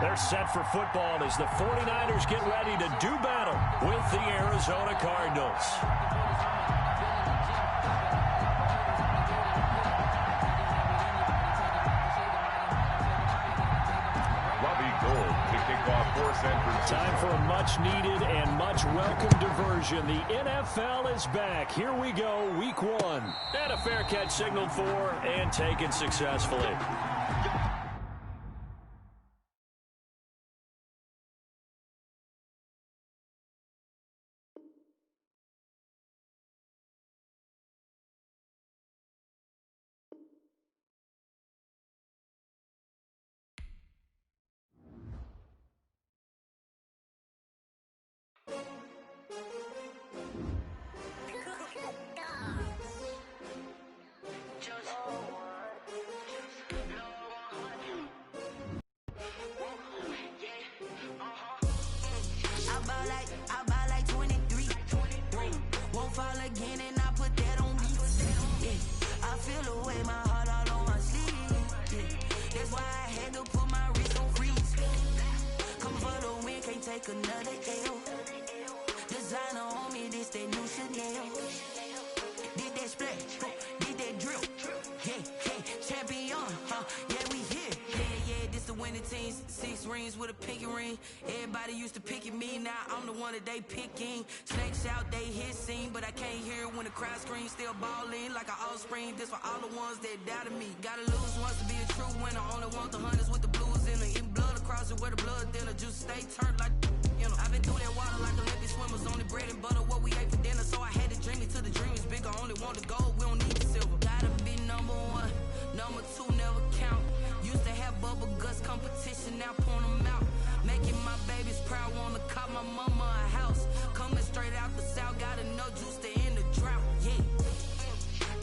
They're set for football as the 49ers get ready to do battle with the Arizona Cardinals. Time for a much-needed and much-welcome diversion. The NFL is back. Here we go, week 1. And a fair catch signaled for and taken successfully. Another L. Designer on me, this that new Chanel. Did that splash, did that drill. Yeah, champion, yeah, we here. Yeah, this the winning teams. 6 rings with a pinky ring. Everybody used to picking me, now I'm the one that they picking. Snakes out, they hit scene, but I can't hear it when the crowd screams. Still balling like an offspring. This for all the ones that doubted me. Gotta lose once to be a true winner. Only want the hunters with the blues in it. In blood across it where the blood thinner. Juice stay turned like. I've been through that water like Olympic swimmers. Only bread and butter, what we ate for dinner. So I had to dream it till the dream is bigger. Only want the gold, we don't need the silver. Gotta be number 1, number 2 never count. Used to have bubble guts competition, now point them out. Making my babies proud, wanna call my mama a house. Coming straight out the south, got enough juice to end the drought. Yeah,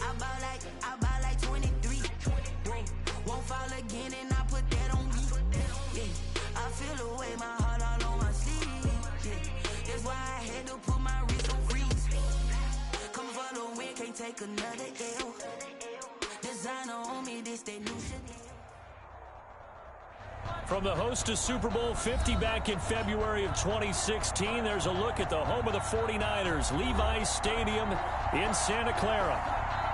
I buy like 23. Won't fall again and I put that on me. Yeah, I feel the way my heart all on my sleeve. That's why I had to put my wrist on freeze. Coming for the win, can't take another L. Designer on me, this that new Chanel. From the host to Super Bowl 50 back in February of 2016, there's a look at the home of the 49ers, Levi's Stadium in Santa Clara.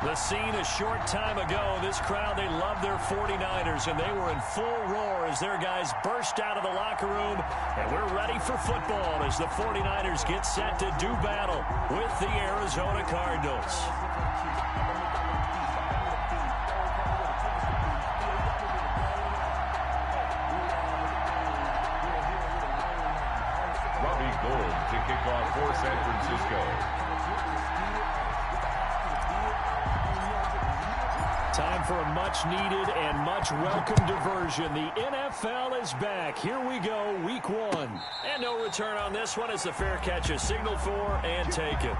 The scene a short time ago, this crowd, they love their 49ers, and they were in full roar as their guys burst out of the locker room. And we're ready for football as the 49ers get set to do battle with the Arizona Cardinals. To kick off for San Francisco. Time for a much-needed and much-welcome diversion. The NFL is back. Here we go, week 1. And no return on this one as the fair catch is signaled for and taken.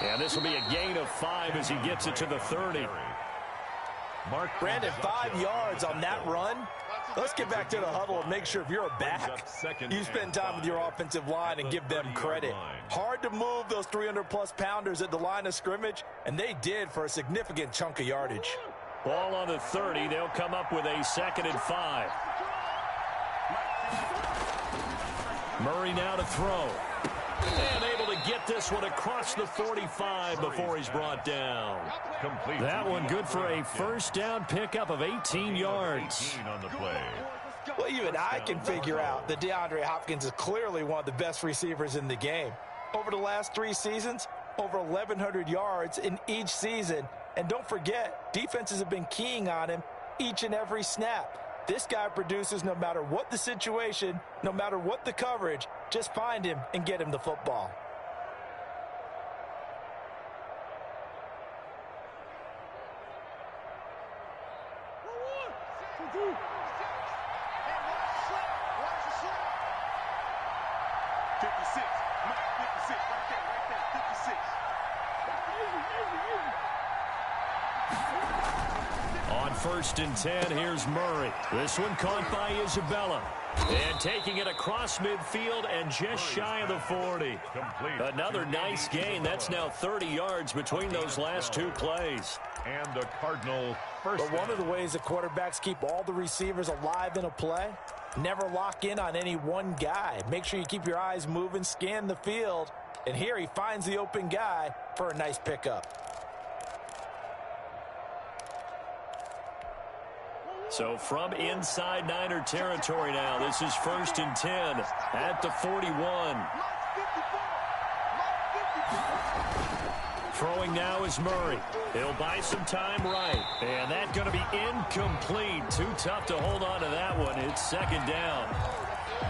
And this will be a gain of 5 as he gets it to the 30. Brandon, 5 yards on that run. Let's get back to the huddle and make sure if you're a back, you spend time with your offensive line and give them credit. Hard to move those 300-plus pounders at the line of scrimmage, and they did for a significant chunk of yardage. Ball on the 30. They'll come up with a 2nd and 5. Murray now to throw. And able to get this one across the 45 before he's brought down. That one good for a first down pickup of 18 yards. Well, even I can figure out that DeAndre Hopkins is clearly one of the best receivers in the game. Over the last 3 seasons, over 1,100 yards in each season. And don't forget, defenses have been keying on him each and every snap. This guy produces no matter what the situation, no matter what the coverage. Just find him and get him the football. On 1st and 10, here's Murray. This one caught by Isabella. And taking it across midfield and just shy of the 40. Another nice gain. That's now 30 yards between those last two plays. And the Cardinal first. But one of the ways the quarterbacks keep all the receivers alive in a play, never lock in on any one guy. Make sure you keep your eyes moving, scan the field. And here he finds the open guy for a nice pickup. So from inside Niner territory now, this is 1st and 10 at the 41. Throwing now is Murray. He'll buy some time right. And that's going to be incomplete. Too tough to hold on to that one. It's 2nd down.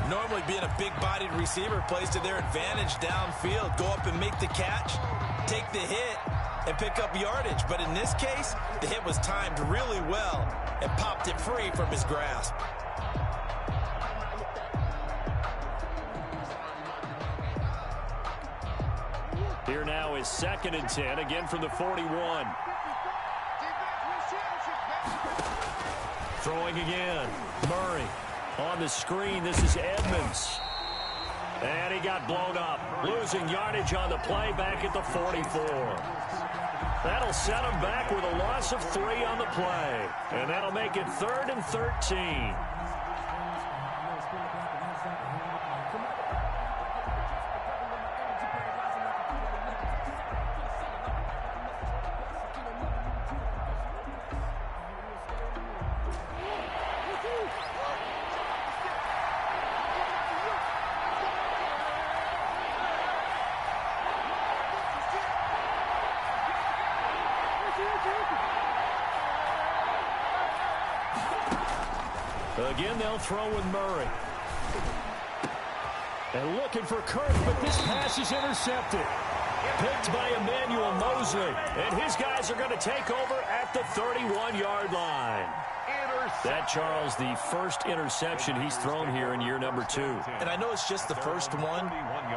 Normally being a big-bodied receiver plays to their advantage downfield. Go up and make the catch, take the hit, and pick up yardage. But in this case, the hit was timed really well and popped it free from his grasp. Here now is 2nd and 10, again from the 41. Throwing again. Murray on the screen. This is Edmonds. And he got blown up. Losing yardage on the play back at the 44. That'll set him back with a loss of 3 on the play. And that'll make it 3rd and 13. Again, they'll throw with Murray. And looking for Kirk, but this pass is intercepted. Picked by Emmanuel Mosley. And his guys are going to take over at the 31-yard line. That, Charles, the first interception he's thrown here in year number 2. And I know it's just the first one,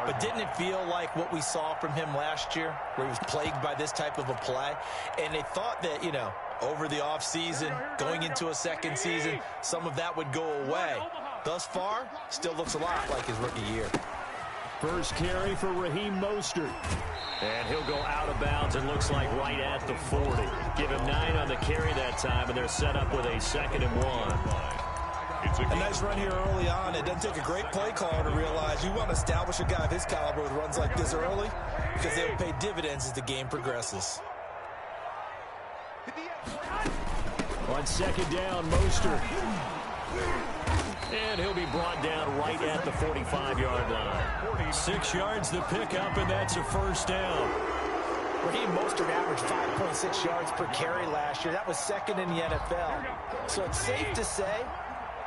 but didn't it feel like what we saw from him last year, where he was plagued by this type of a play? And they thought that, you know, over the offseason, going into a second season, some of that would go away. Thus far, still looks a lot like his rookie year. First carry for Raheem Mostert. And he'll go out of bounds, it looks like right at the 40. Give him 9 on the carry that time, and they're set up with a 2nd and 1. A nice run here early on. It doesn't take a great play caller to realize you want to establish a guy of his caliber with runs like this early, because they will pay dividends as the game progresses. On 2nd down, Mostert. And he'll be brought down right at the 45-yard line. 6 yards the pickup, and that's a 1st down. Raheem Mostert averaged 5.6 yards per carry last year. That was 2nd in the NFL. So it's safe to say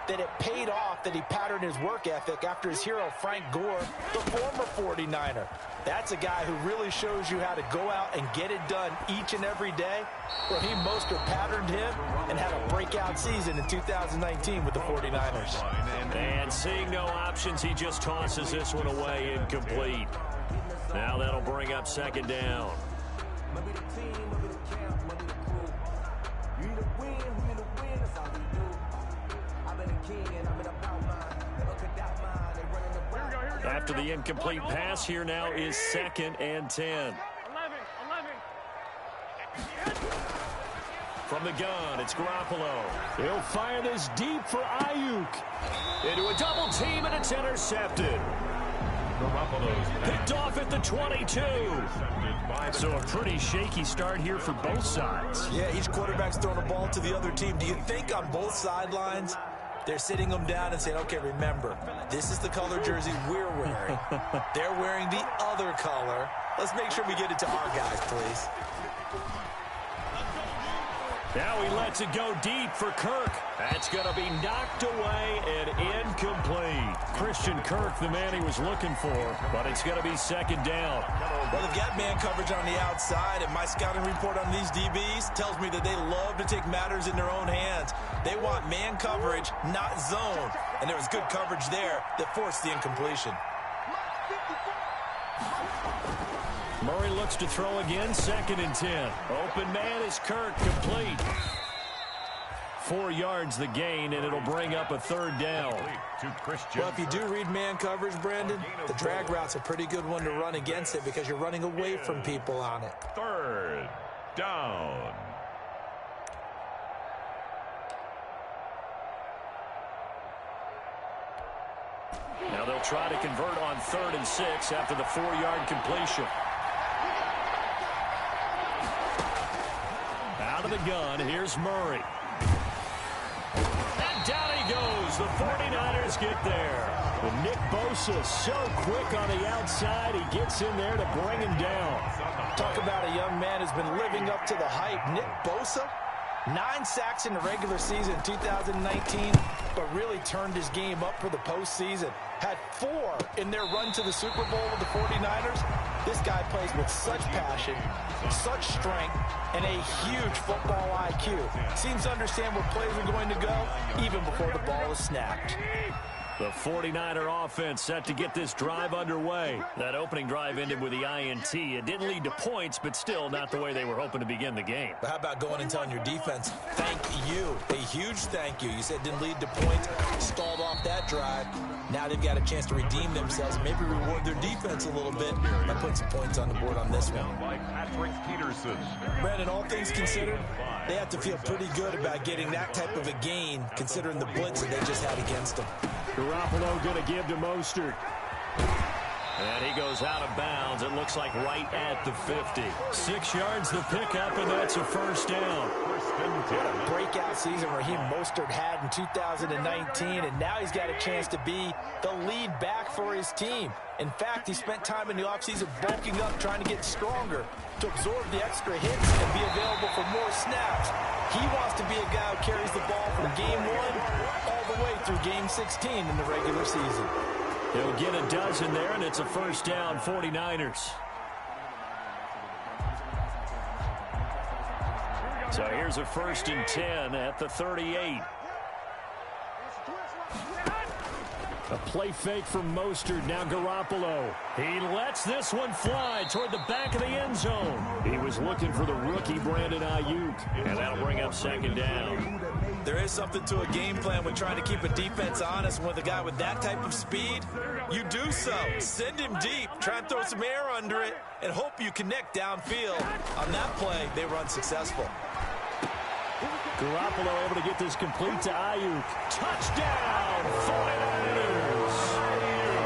that it paid off that he patterned his work ethic after his hero, Frank Gore, the former 49er. That's a guy who really shows you how to go out and get it done each and every day. Raheem Mostert patterned him and had a breakout season in 2019 with the 49ers. And seeing no options, he just tosses this one away incomplete. Now that'll bring up 2nd down. After the incomplete pass, here now is 2nd and 10. From the gun, it's Garoppolo. He'll fire this deep for Ayuk. Into a double team, and it's intercepted. Picked off at the 22. So a pretty shaky start here for both sides. Yeah, each quarterback's throwing a ball to the other team. Do you think on both sidelines they're sitting them down and saying, okay, remember, this is the color jersey we're wearing. They're wearing the other color. Let's make sure we get it to our guys, please. Now he lets it go deep for Kirk. That's going to be knocked away and incomplete. Christian Kirk, the man he was looking for, but it's going to be second down. Well, they've got man coverage on the outside, and my scouting report on these DBs tells me that they love to take matters in their own hands. They want man coverage, not zone, and there was good coverage there that forced the incompletion. Murray looks to throw again, 2nd and 10. Open man is Kirk, complete. 4 yards the gain, and it'll bring up a 3rd down. Well, if you do read man coverage, Brandon, the drag route's a pretty good one to run against it because you're running away from people on it. 3rd down. Now they'll try to convert on 3rd and 6 after the 4-yard completion. Out of the gun, here's Murray. And down he goes. The 49ers get there. But Nick Bosa so quick on the outside, he gets in there to bring him down. Talk about a young man who's been living up to the hype. Nick Bosa, 9 sacks in the regular season in 2019, but really turned his game up for the postseason. Had 4 in their run to the Super Bowl with the 49ers. This guy plays with such passion, such strength, and a huge football IQ. Seems to understand where plays are going to go even before the ball is snapped. The 49er offense set to get this drive underway. That opening drive ended with the INT. It didn't lead to points, but still not the way they were hoping to begin the game. But how about going and telling your defense, thank you, a huge thank you. You said it didn't lead to points, stalled off that drive. Now they've got a chance to redeem themselves and maybe reward their defense a little bit by putting some points on the board on this one. Brandon, all things considered, they have to feel pretty good about getting that type of a gain considering the blitz that they just had against them. Garoppolo going to give to Mostert. And he goes out of bounds. It looks like right at the 50. 6 yards the pickup, and that's a 1st down. What a breakout season Raheem Mostert had in 2019, and now he's got a chance to be the lead back for his team. In fact, he spent time in the offseason bulking up, trying to get stronger to absorb the extra hits and be available for more snaps. He wants to be a guy who carries the ball from game 1 all the way through game 16 in the regular season. He'll get a dozen there, and it's a 1st down, 49ers. So here's a 1st and 10 at the 38. A play fake from Mostert, now Garoppolo. He lets this one fly toward the back of the end zone. He was looking for the rookie Brandon Ayuk, and that'll bring up 2nd down. There is something to a game plan when trying to keep a defense honest. With a guy with that type of speed, you do so. Send him deep, try and throw some air under it, and hope you connect downfield. On that play, they were unsuccessful. Garoppolo able to get this complete to Ayuk. Touchdown, 49ers!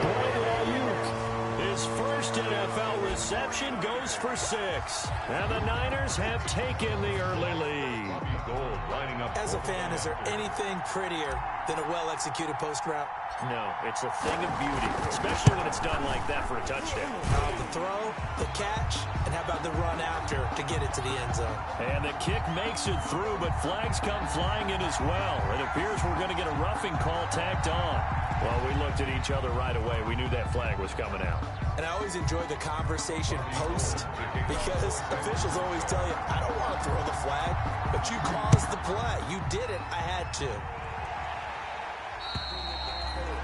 Brandon Ayuk, his first NFL reception goes for 6. And the Niners have taken the early lead. As a fan, is there anything prettier than a well-executed post route? No, it's a thing of beauty, especially when it's done like that for a touchdown. The throw, the catch, and how about the run after to get it to the end zone? And the kick makes it through, but flags come flying in as well. It appears we're going to get a roughing call tacked on. Well, we looked at each other right away. We knew that flag was coming out. And I always enjoy the conversation post because officials always tell you, I don't want to throw the flag, but you caused the play. You did it. I had to.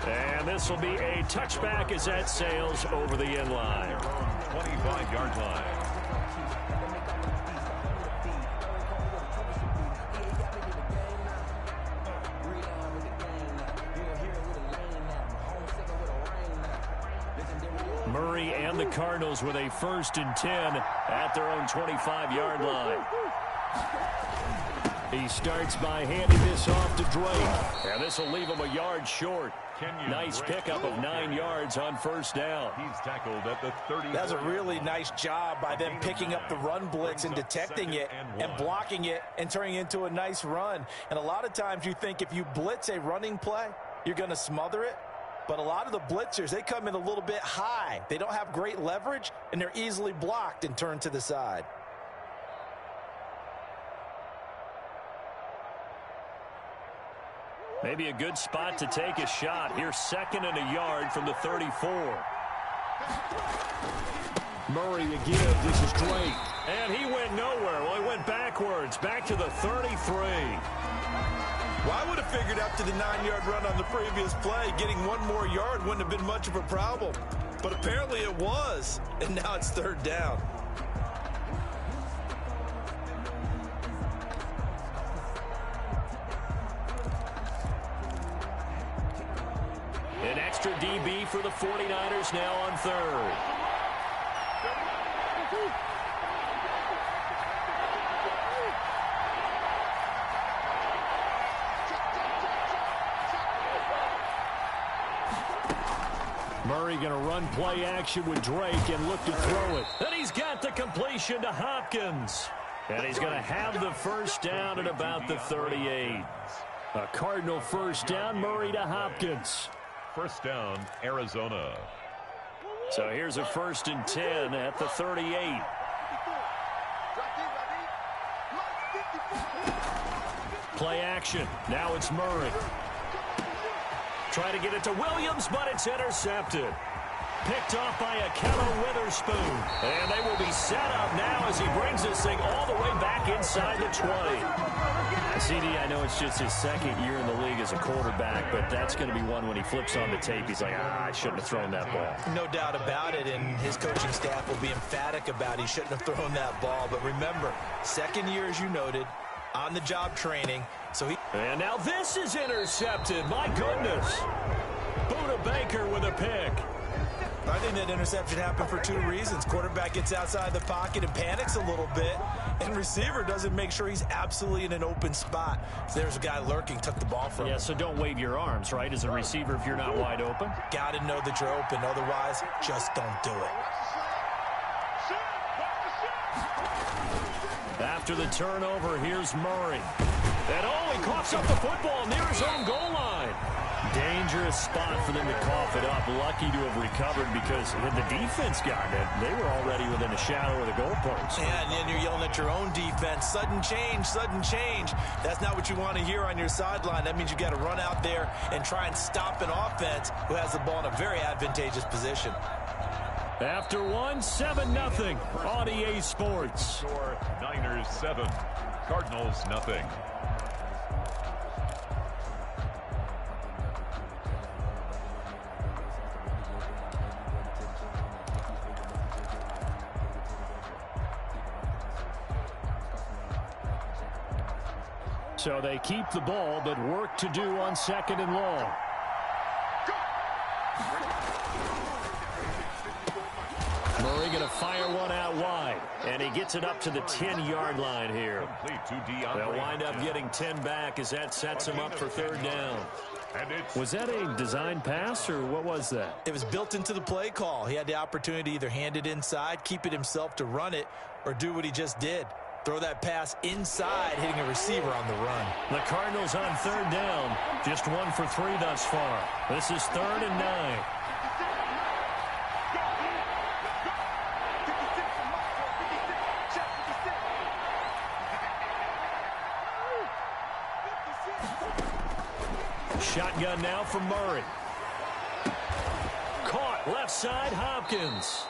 And this will be a touchback as that sails over the end line. 25-yard line. Murray and the Cardinals with a 1st and 10 at their own 25-yard line. He starts by handing this off to Drake. And this will leave him a yard short. Nice pickup of 9 yards on 1st down. He's tackled at the 30. That's a really nice job by them picking up the run blitz and detecting it and blocking it and turning it into a nice run. And a lot of times you think if you blitz a running play, you're going to smother it. But a lot of the blitzers, they come in a little bit high. They don't have great leverage, and they're easily blocked and turned to the side. Maybe a good spot to take a shot. Here's 2nd and a yard from the 34. Murray to give. This is Drake. And he went nowhere. Well, he went backwards. Back to the 33. Well, I would have figured after the 9-yard run on the previous play, getting one more yard wouldn't have been much of a problem. But apparently it was. And now it's 3rd down. An extra DB for the 49ers now on 3rd. Murray going to run play action with Drake and look to throw it. And he's got the completion to Hopkins. And he's going to have the 1st down at about the 38. A Cardinal 1st down, Murray to Hopkins. 1st down, Arizona. So here's a 1st and 10 at the 38. Play action. Now it's Murray. Try to get it to Williams, but it's intercepted. Picked off by Akello Witherspoon. And they will be set up now as he brings this thing all the way back inside the 20. CD, I know it's just his 2nd year in the league as a quarterback, but that's going to be one when he flips on the tape. He's like, I shouldn't have thrown that ball. No doubt about it, and his coaching staff will be emphatic about he shouldn't have thrown that ball. But remember, 2nd year, as you noted, on-the-job training. And now this is intercepted. My goodness. Buda Baker with a pick. I think that interception happened for 2 reasons. Quarterback gets outside the pocket and panics a little bit, and receiver doesn't make sure he's absolutely in an open spot. So there's a guy lurking, took the ball from him. Yeah, so don't wave your arms, right, as a receiver if you're not wide open. Got to know that you're open. Otherwise, just don't do it. After the turnover, here's Murray. And he coughs up the football near his own goal line. Dangerous spot for them to cough it up. Lucky to have recovered because had the defense gotten it, they were already within a shadow of the goalpost. Yeah, and then you're yelling at your own defense. Sudden change, sudden change. That's not what you want to hear on your sideline. That means you got to run out there and try and stop an offense who has the ball in a very advantageous position. After 7-0 on EA Sports. Score Niners 7, Cardinals nothing. So they keep the ball, but work to do on 2nd and long. Murray going to fire one out wide, and he gets it up to the 10-yard line here. They'll wind up getting 10 back as that sets him up for 3rd down. Was that a design pass, or what was that? It was built into the play call. He had the opportunity to either hand it inside, keep it himself to run it, or do what he just did. Throw that pass inside, hitting a receiver on the run. The Cardinals on 3rd down. Just 1 for 3 thus far. This is 3rd and 9. Shotgun now for Murray. Caught left side, Hopkins.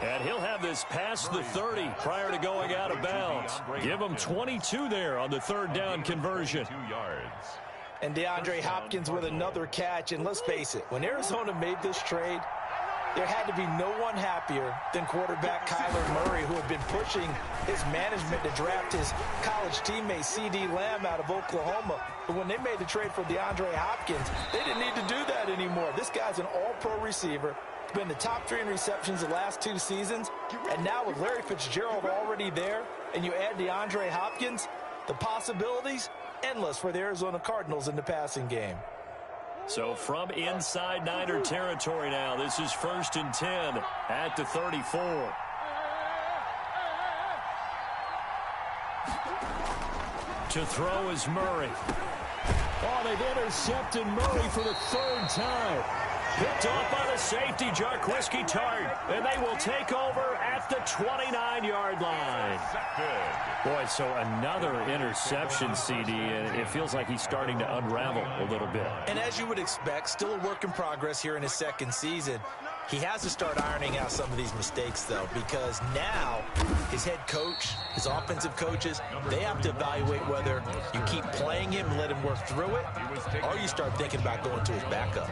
And he'll have this past the 30 prior to going out of bounds. Give him 22 there on the 3rd down conversion. 2 yards. And DeAndre Hopkins with another catch. And let's face it, when Arizona made this trade, there had to be no one happier than quarterback Kyler Murray, who had been pushing his management to draft his college teammate C.D. Lamb out of Oklahoma. But when they made the trade for DeAndre Hopkins, they didn't need to do that anymore. This guy's an all-pro receiver. Been the top 3 in receptions the last 2 seasons. And now with Larry Fitzgerald already there, and you add DeAndre Hopkins, the possibilities endless for the Arizona Cardinals in the passing game. So from inside Niner territory now, this is 1st and 10 at the 34. To throw is Murray. Oh, they've intercepted Murray for the 3rd time. Picked off by the safety, Jarquiski Tart. And they will take over at the 29-yard line. Boy, so another interception, CD, and it feels like he's starting to unravel a little bit. And as you would expect, still a work in progress here in his second season. He has to start ironing out some of these mistakes, though, because now his head coach, his offensive coaches, they have to evaluate whether you keep playing him and let him work through it, or you start thinking about going to his backup.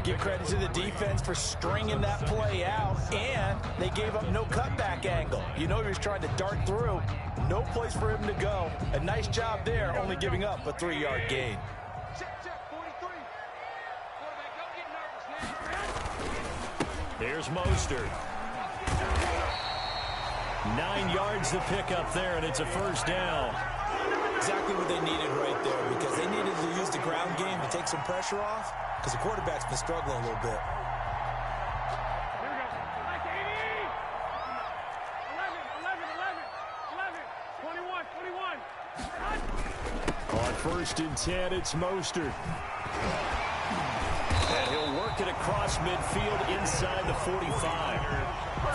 Give credit to the defense for stringing that play out, and they gave up no cutback angle. You know he was trying to dart through. No place for him to go. A nice job there, only giving up a 3-yard gain. Here's Mostert. 9 yards to pick up there, and it's a first down. Exactly what they needed right there, because they needed to use the ground game to take some pressure off, because the quarterback's been struggling a little bit. On 1st and 10, it's Mostert. And he'll work it across midfield inside the 45.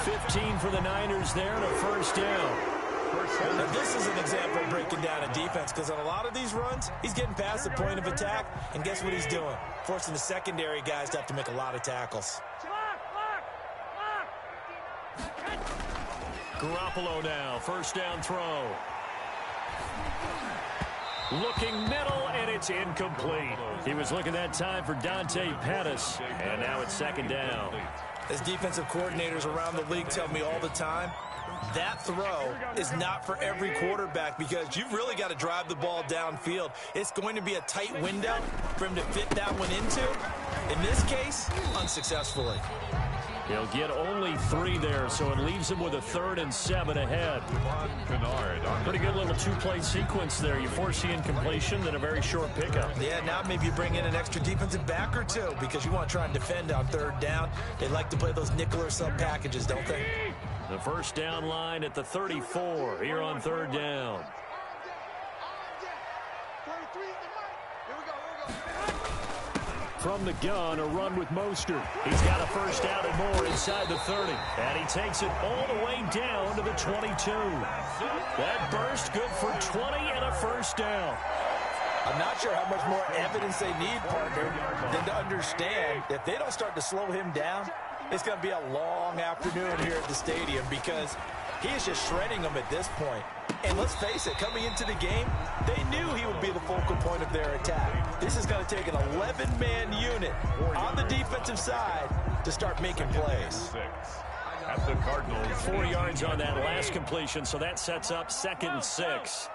15 for the Niners there and a first down. Now, this is an example of breaking down a defense, because on a lot of these runs, he's getting past the point of attack, and guess what he's doing? Forcing the secondary guys to have to make a lot of tackles. Garoppolo now, first down throw. Looking middle, and it's incomplete. He was looking that time for Dante Pettis, and now it's second down. As defensive coordinators around the league tell me all the time, that throw is not for every quarterback, because you've really got to drive the ball downfield. It's going to be a tight window for him to fit that one into. In this case, unsuccessfully. He'll get only 3 there, so it leaves him with a 3rd and 7 ahead. Pretty good little 2-play sequence there. You force the incompletion, then a very short pickup. Yeah, now maybe you bring in an extra defensive back or two, because you want to try and defend on 3rd down. They like to play those nickel or sub packages, don't they? The first down line at the 34 here on 3rd down. From the gun, a run with Mostert. He's got a first down and more inside the 30. And he takes it all the way down to the 22. That burst good for 20 and a first down. I'm not sure how much more evidence they need, partner, than to understand that if they don't start to slow him down, it's going to be a long afternoon here at the stadium, because he is just shredding them at this point. And let's face it, coming into the game, they knew he would be the focal point of their attack. This is going to take an 11-man unit on the defensive side to start making plays. At the Cardinals, 4 yards on that last completion, so that sets up 2nd and 6.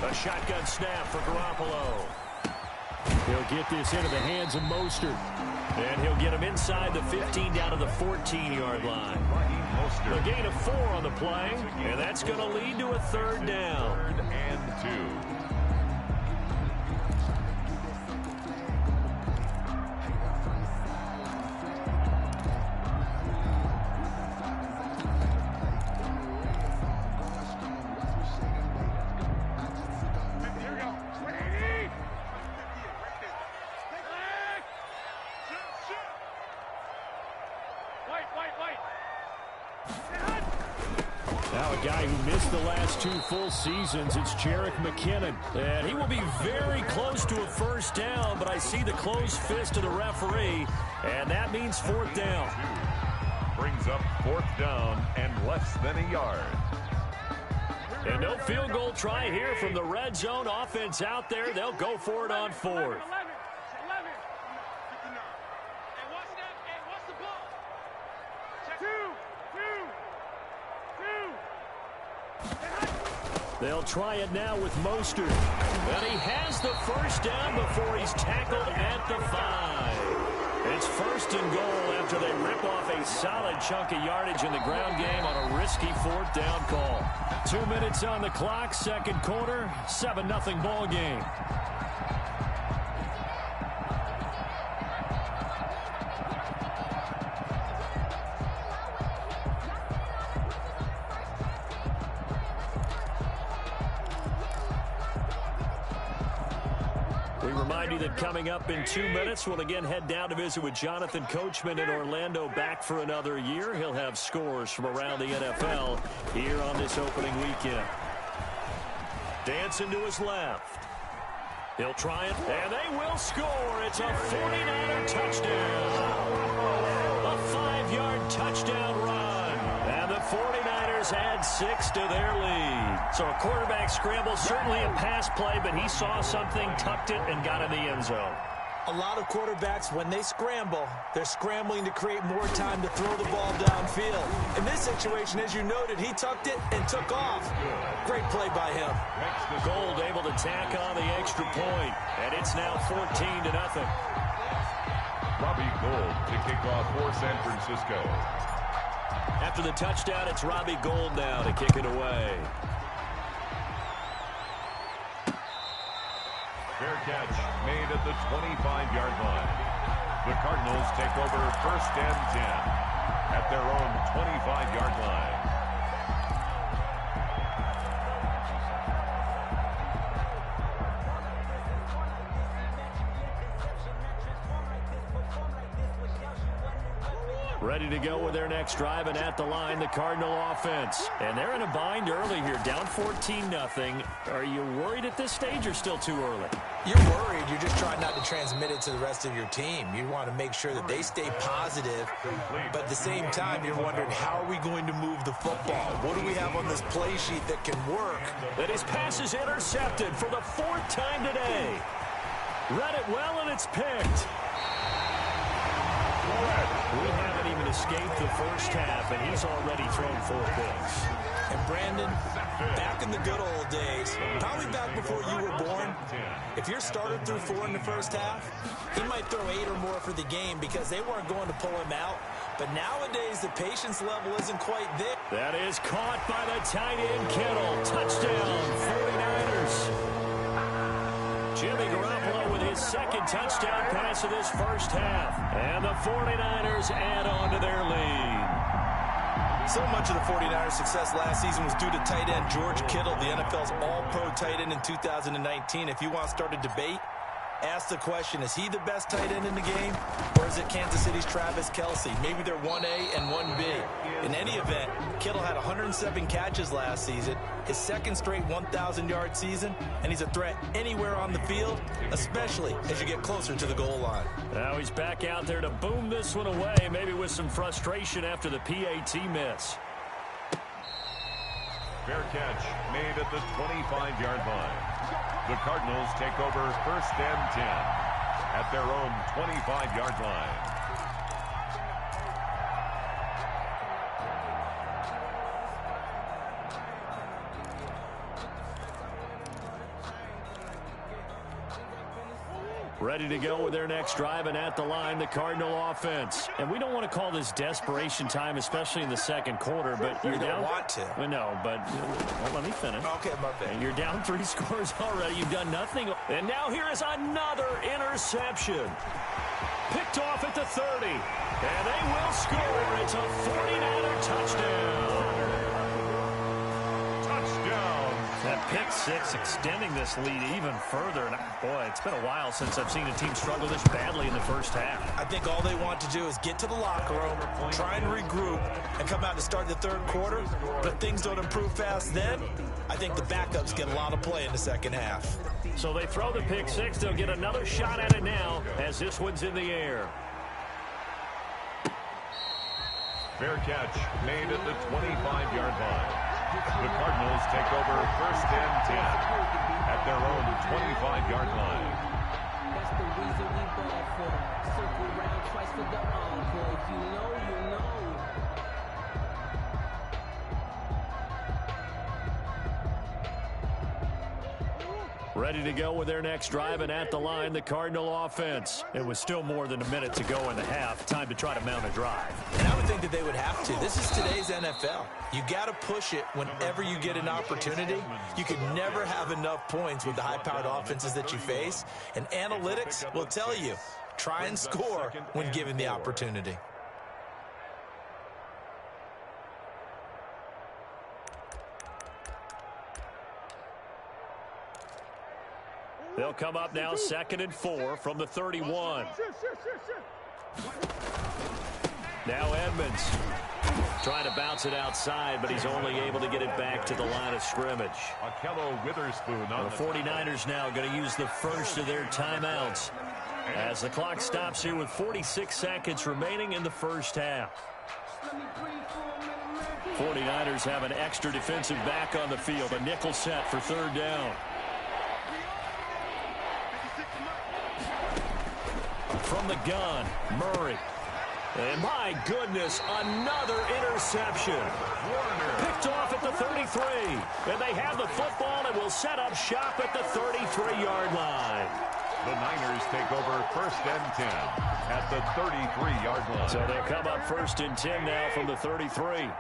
A shotgun snap for Garoppolo. He'll get this into the hands of Mostert. And he'll get him inside the 15 down to the 14-yard line. A gain of 4 on the play, and that's going to lead to a 3rd down. 3rd and 2. Now a guy who missed the last 2 full seasons, it's Jerick McKinnon. And he will be very close to a first down, but I see the closed fist of the referee, and that means 4th down. Brings up 4th down and less than a yard. And no field goal try here from the red zone offense out there. They'll go for it on 4th. They'll try it now with Mostert. And he has the first down before he's tackled at the 5. It's 1st and goal after they rip off a solid chunk of yardage in the ground game on a risky 4th down call. 2 minutes on the clock, 2nd quarter, 7-0 ball game. We remind you that coming up in 2 minutes, we'll again head down to visit with Jonathan Coachman in Orlando, back for another year. He'll have scores from around the NFL here on this opening weekend. Dancing to his left. He'll try it, and they will score. It's a 49er touchdown. A 5-yard touchdown run. And the 49ers add 6 to their lead. So a quarterback scramble, certainly a pass play, but he saw something, tucked it, and got in the end zone. A lot of quarterbacks, when they scramble, they're scrambling to create more time to throw the ball downfield. In this situation, as you noted, he tucked it and took off. Great play by him. Gold able to tack on the extra point, and it's now 14-0. Robbie Gould to kick off for San Francisco. After the touchdown, it's Robbie Gould now to kick it away. Fair catch made at the 25-yard line. The Cardinals take over 1st and 10 at their own 25-yard line. Ready to go with their next drive, and at the line, the Cardinal offense. And they're in a bind early here, down 14-0. Are you worried at this stage or still too early? You're worried. You're just trying not to transmit it to the rest of your team. You want to make sure that they stay positive, but at the same time, you're wondering, how are we going to move the football? What do we have on this play sheet that can work? And his pass is intercepted for the 4th time today. Read it well, and it's picked. We haven't even escaped the first half, and he's already thrown 4 picks. And Brandon, back in the good old days, probably back before you were born, if your starter threw 4 in the first half, he might throw 8 or more for the game because they weren't going to pull him out. But nowadays, the patience level isn't quite there. That is caught by the tight end, Kittle. Touchdown, 49ers. Jimmy Garoppolo with his 2nd touchdown pass of this first half. And the 49ers add on to their lead. So much of the 49ers' success last season was due to tight end George Kittle, the NFL's all-pro tight end in 2019. If you want to start a debate, ask the question, is he the best tight end in the game, or is it Kansas City's Travis Kelce? Maybe they're 1A and 1B. In any event, Kittle had 107 catches last season, his 2nd straight 1,000-yard season, and he's a threat anywhere on the field, especially as you get closer to the goal line. Now he's back out there to boom this one away, maybe with some frustration after the PAT miss. Fair catch made at the 25-yard line. The Cardinals take over 1st and 10 at their own 25-yard line. Ready to go with their next drive, and at the line, the Cardinal offense. And we don't want to call this desperation time, especially in the 2nd quarter, but you're down. You don't want to. Well, no, but well, let me finish. Okay, my bad. You're down 3 scores already. You've done nothing. And now here is another interception. Picked off at the 30. And they will score. It's a 49er touchdown. That pick 6 extending this lead even further. And boy, it's been a while since I've seen a team struggle this badly in the first half. I think all they want to do is get to the locker room, try and regroup, and come out to start the 3rd quarter. But if things don't improve fast then, I think the backups get a lot of play in the 2nd half. So they throw the pick 6. They'll get another shot at it now as this one's in the air. Fair catch made at the 25-yard line. The Cardinals take over 1st and 10 at their own 25-yard line. That's the reason we ball for. Circle round twice for the encore. If you know, you know. Ready to go with their next drive, and at the line, the Cardinal offense. It was still more than a minute to go in the half. Time to try to mount a drive. And I would think that they would have to. This is today's NFL. You got to push it whenever you get an opportunity. You can never have enough points with the high-powered offenses that you face. And analytics will tell you, try and score when given the opportunity. They'll come up now 2nd and 4 from the 31. Now Edmonds trying to bounce it outside, but he's only able to get it back to the line of scrimmage. The 49ers now going to use the first of their timeouts as the clock stops here with 46 seconds remaining in the first half. 49ers have an extra defensive back on the field, a nickel set for 3rd down. From the gun, Murray. And my goodness, another interception. Picked off at the 33. And they have the football and will set up shop at the 33-yard line. The Niners take over 1st and 10 at the 33-yard line. So they'll come up 1st and 10 now from the 33.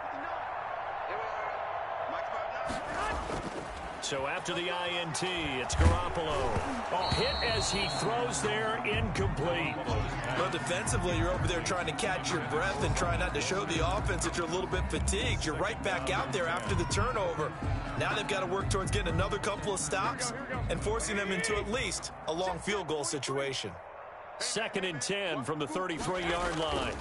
So after the INT, it's Garoppolo. Hit as he throws there, incomplete. But defensively, you're over there trying to catch your breath and try not to show the offense that you're a little bit fatigued. You're right back out there after the turnover. Now they've got to work towards getting another couple of stops and forcing them into at least a long field goal situation. 2nd and 10 from the 33-yard line.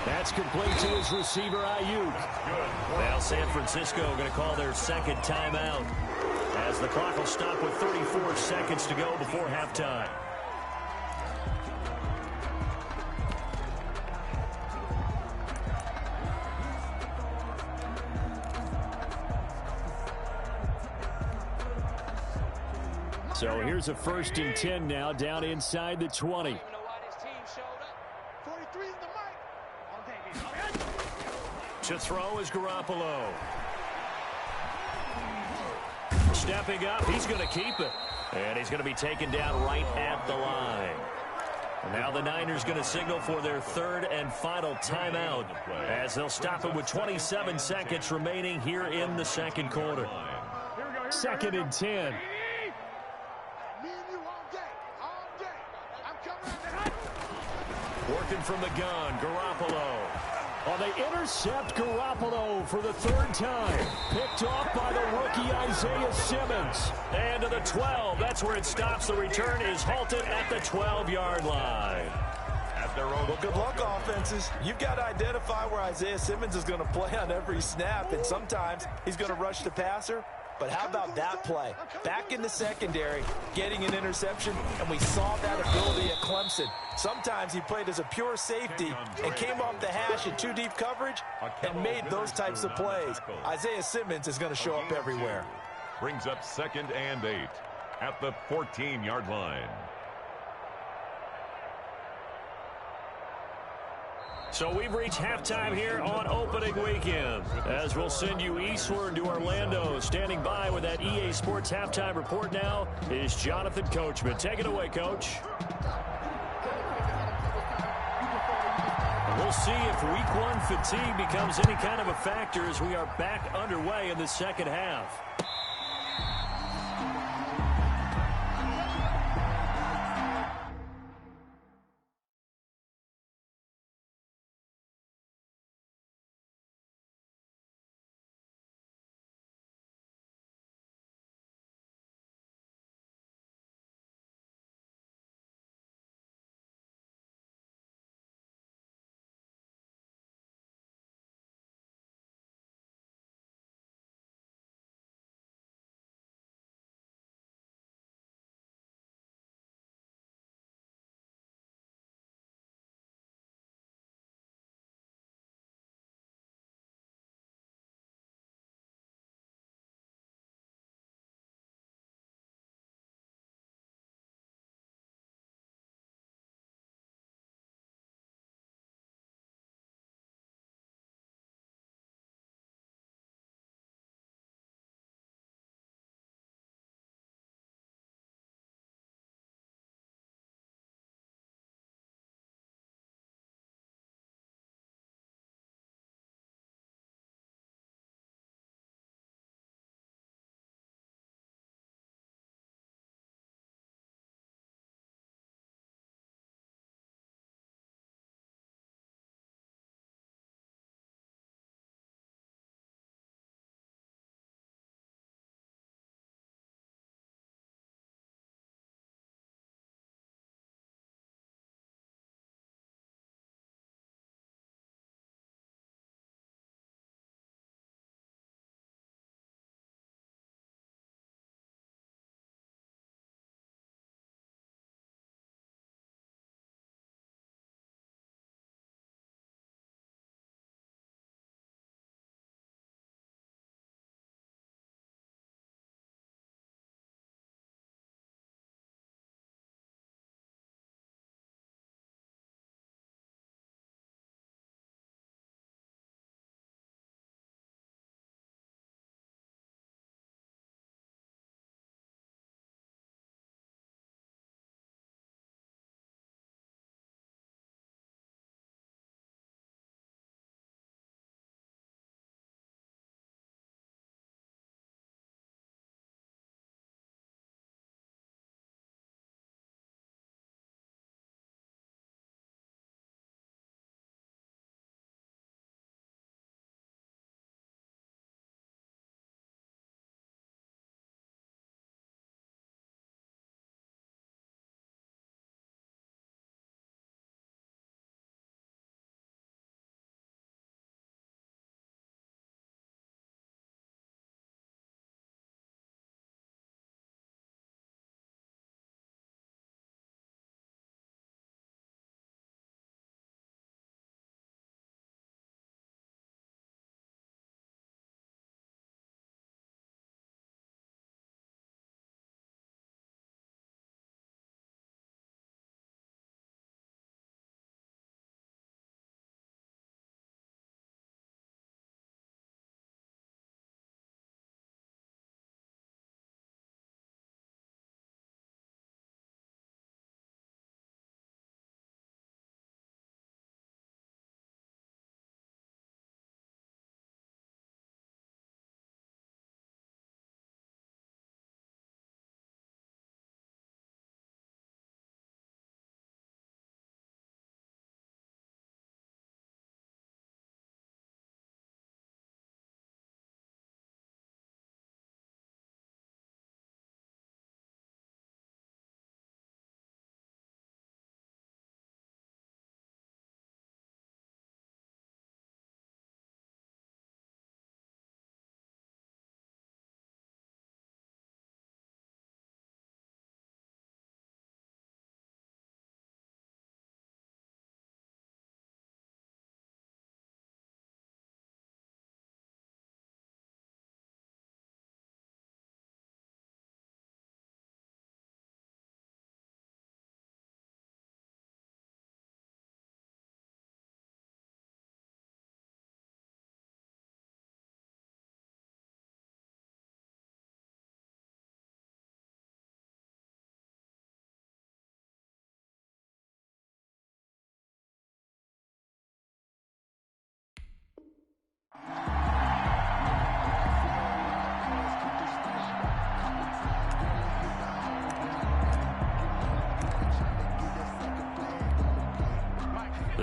That's complete to his receiver, Ayuk. Now San Francisco going to call their 2nd timeout as the clock will stop with 34 seconds to go before halftime. So here's a 1st and 10 now down inside the 20. To throw is Garoppolo. Stepping up, he's going to keep it. And he's going to be taken down right at the line. And now the Niners going to signal for their 3rd and final timeout as they'll stop it with 27 seconds remaining here in the 2nd quarter. 2nd and 10. Working from the gun, Garoppolo. They intercept Garoppolo for the 3rd time. Picked off by the rookie Isaiah Simmons. And to the 12. That's where it stops. The return is halted at the 12-yard line. Well, good luck, offenses. You've got to identify where Isaiah Simmons is going to play on every snap, and sometimes he's going to rush the passer. But how about that play? Back in the secondary, getting an interception, and we saw that ability at Clemson. Sometimes he played as a pure safety and came off the hash in 2 deep coverage and made those types of plays. Isaiah Simmons is going to show up everywhere. Brings up 2nd and 8 at the 14-yard line. So we've reached halftime here on opening weekend as we'll send you eastward to Orlando. Standing by with that EA Sports halftime report now is Jonathan Coachman. Take it away, Coach. We'll see if week 1 fatigue becomes any kind of a factor as we are back underway in the 2nd half.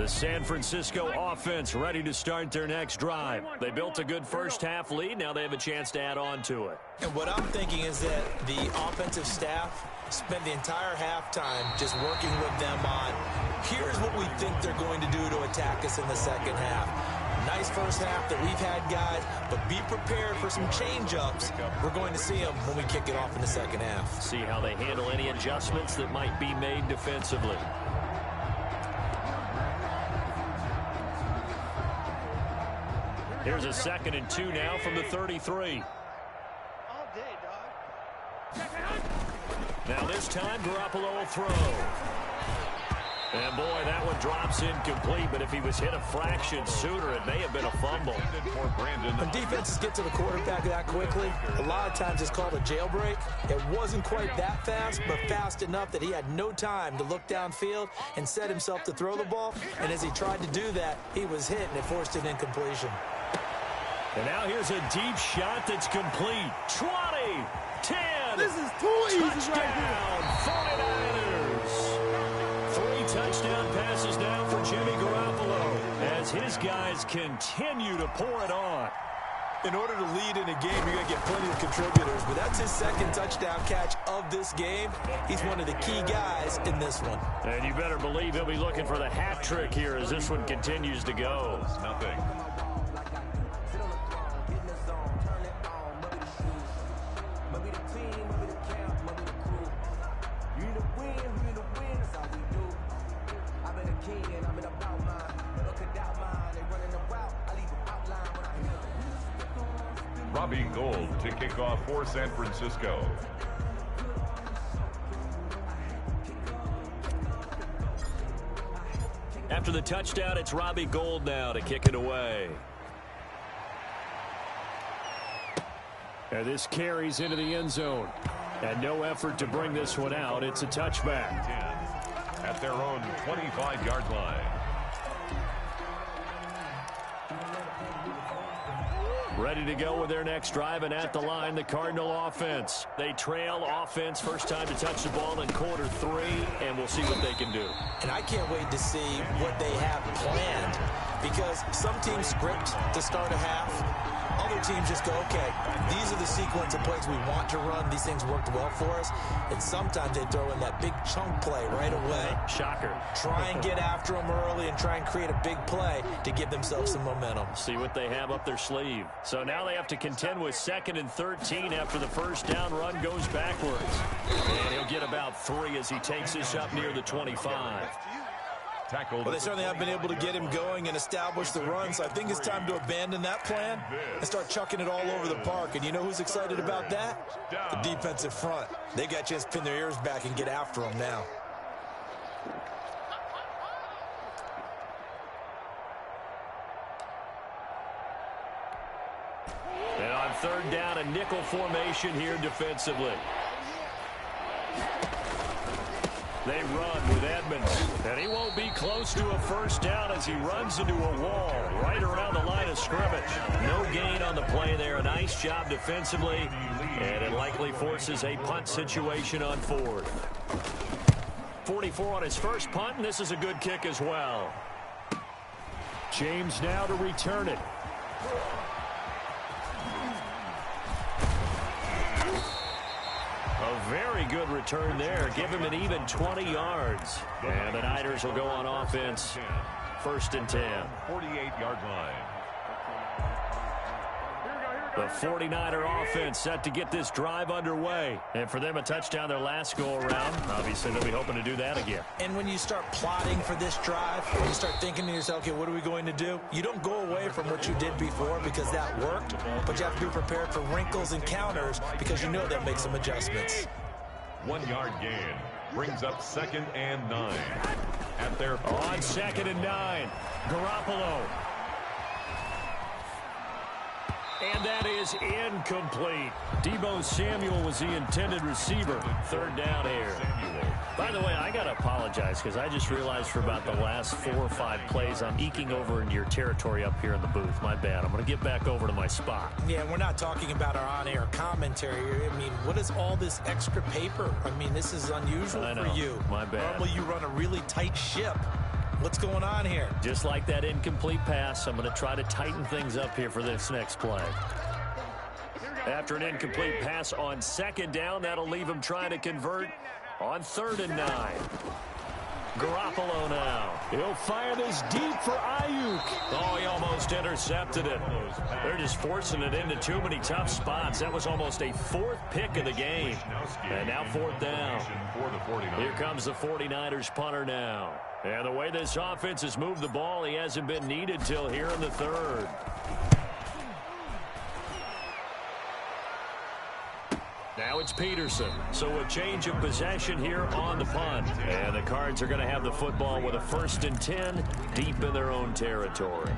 The San Francisco offense ready to start their next drive. They built a good first-half lead. Now they have a chance to add on to it. And what I'm thinking is that the offensive staff spent the entire halftime just working with them on, here's what we think they're going to do to attack us in the second half. Nice first half that we've had, guys, but be prepared for some change-ups. We're going to see them when we kick it off in the second half. See how they handle any adjustments that might be made defensively. Here's a 2nd and 2 now from the 33. Now this time, Garoppolo will throw. And boy, that one drops incomplete, but if he was hit a fraction sooner, it may have been a fumble. When defenses get to the quarterback that quickly, a lot of times it's called a jailbreak. It wasn't quite that fast, but fast enough that he had no time to look downfield and set himself to throw the ball. And as he tried to do that, he was hit, and it forced an incompletion. And now here's a deep shot that's complete. 20, 10. This is too easy right here. 49ers. 3 touchdown passes now for Jimmy Garoppolo as his guys continue to pour it on. In order to lead in a game, you're going to get plenty of contributors, but that's his 2nd touchdown catch of this game. He's one of the key guys in this one. And you better believe he'll be looking for the hat trick here as this one continues to go. Nothing. Robbie Gould to kick off for San Francisco. After the touchdown, it's Robbie Gould now to kick it away. And this carries into the end zone. And no effort to bring this one out. It's a touchback. 10 at their own 25-yard line. Ready to go with their next drive, and at the line, the Cardinal offense. They trail offense, first time to touch the ball in quarter 3, and we'll see what they can do. And I can't wait to see what they have planned, because some teams script to start a half. Other teams just go, okay, these are the sequence of plays we want to run. These things worked well for us. And sometimes they throw in that big chunk play right away. Shocker. Try and get after them early and try and create a big play to give themselves some momentum. See what they have up their sleeve. So now they have to contend with 2nd and 13 after the first down run goes backwards. And he'll get about 3 as he takes this up near the 25. Well, they certainly have been able to get him going and establish the run, so I think it's time to abandon that plan and start chucking it all over the park. And you know who's excited about that? The defensive front. They got a chance to pin their ears back and get after him now. And on 3rd down, a nickel formation here defensively. They run with Edmonds, and he won't be close to a first down as he runs into a wall right around the line of scrimmage. No gain on the play there. A nice job defensively, and it likely forces a punt situation on 4th. 44 on his first punt, and this is a good kick as well. James now to return it. A very good return there. Give him an even 20 yards. And the Niners will go on offense. 1st and 10. 48-yard line. The 49er offense set to get this drive underway. And for them, a touchdown their last go-around. Obviously, they'll be hoping to do that again. And when you start plotting for this drive, when you start thinking to yourself, okay, what are we going to do? You don't go away from what you did before because that worked, but you have to be prepared for wrinkles and counters because you know that makes some adjustments. 1-yard gain brings up 2nd and 9 at their on 2nd and 9. Garoppolo. And that is incomplete. Deebo Samuel was the intended receiver. 3rd down here. By the way, I got to apologize because I just realized for about the last 4 or 5 plays, I'm eking over into your territory up here in the booth. My bad. I'm going to get back over to my spot. Yeah, we're not talking about our on-air commentary. I mean, what is all this extra paper? I mean, this is unusual for you. My bad. Normally you run a really tight ship. What's going on here? Just like that incomplete pass, I'm going to try to tighten things up here for this next play. After an incomplete pass on 2nd down, that'll leave him trying to convert on 3rd and 9. Garoppolo now. He'll fire this deep for Ayuk. Oh, he almost intercepted it. They're just forcing it into too many tough spots. That was almost a 4th pick of the game. And now 4th down. Here comes the 49ers punter now. And the way this offense has moved the ball, he hasn't been needed till here in the 3rd. Now it's Peterson. So a change of possession here on the punt. And the Cards are going to have the football with a 1st and 10 deep in their own territory.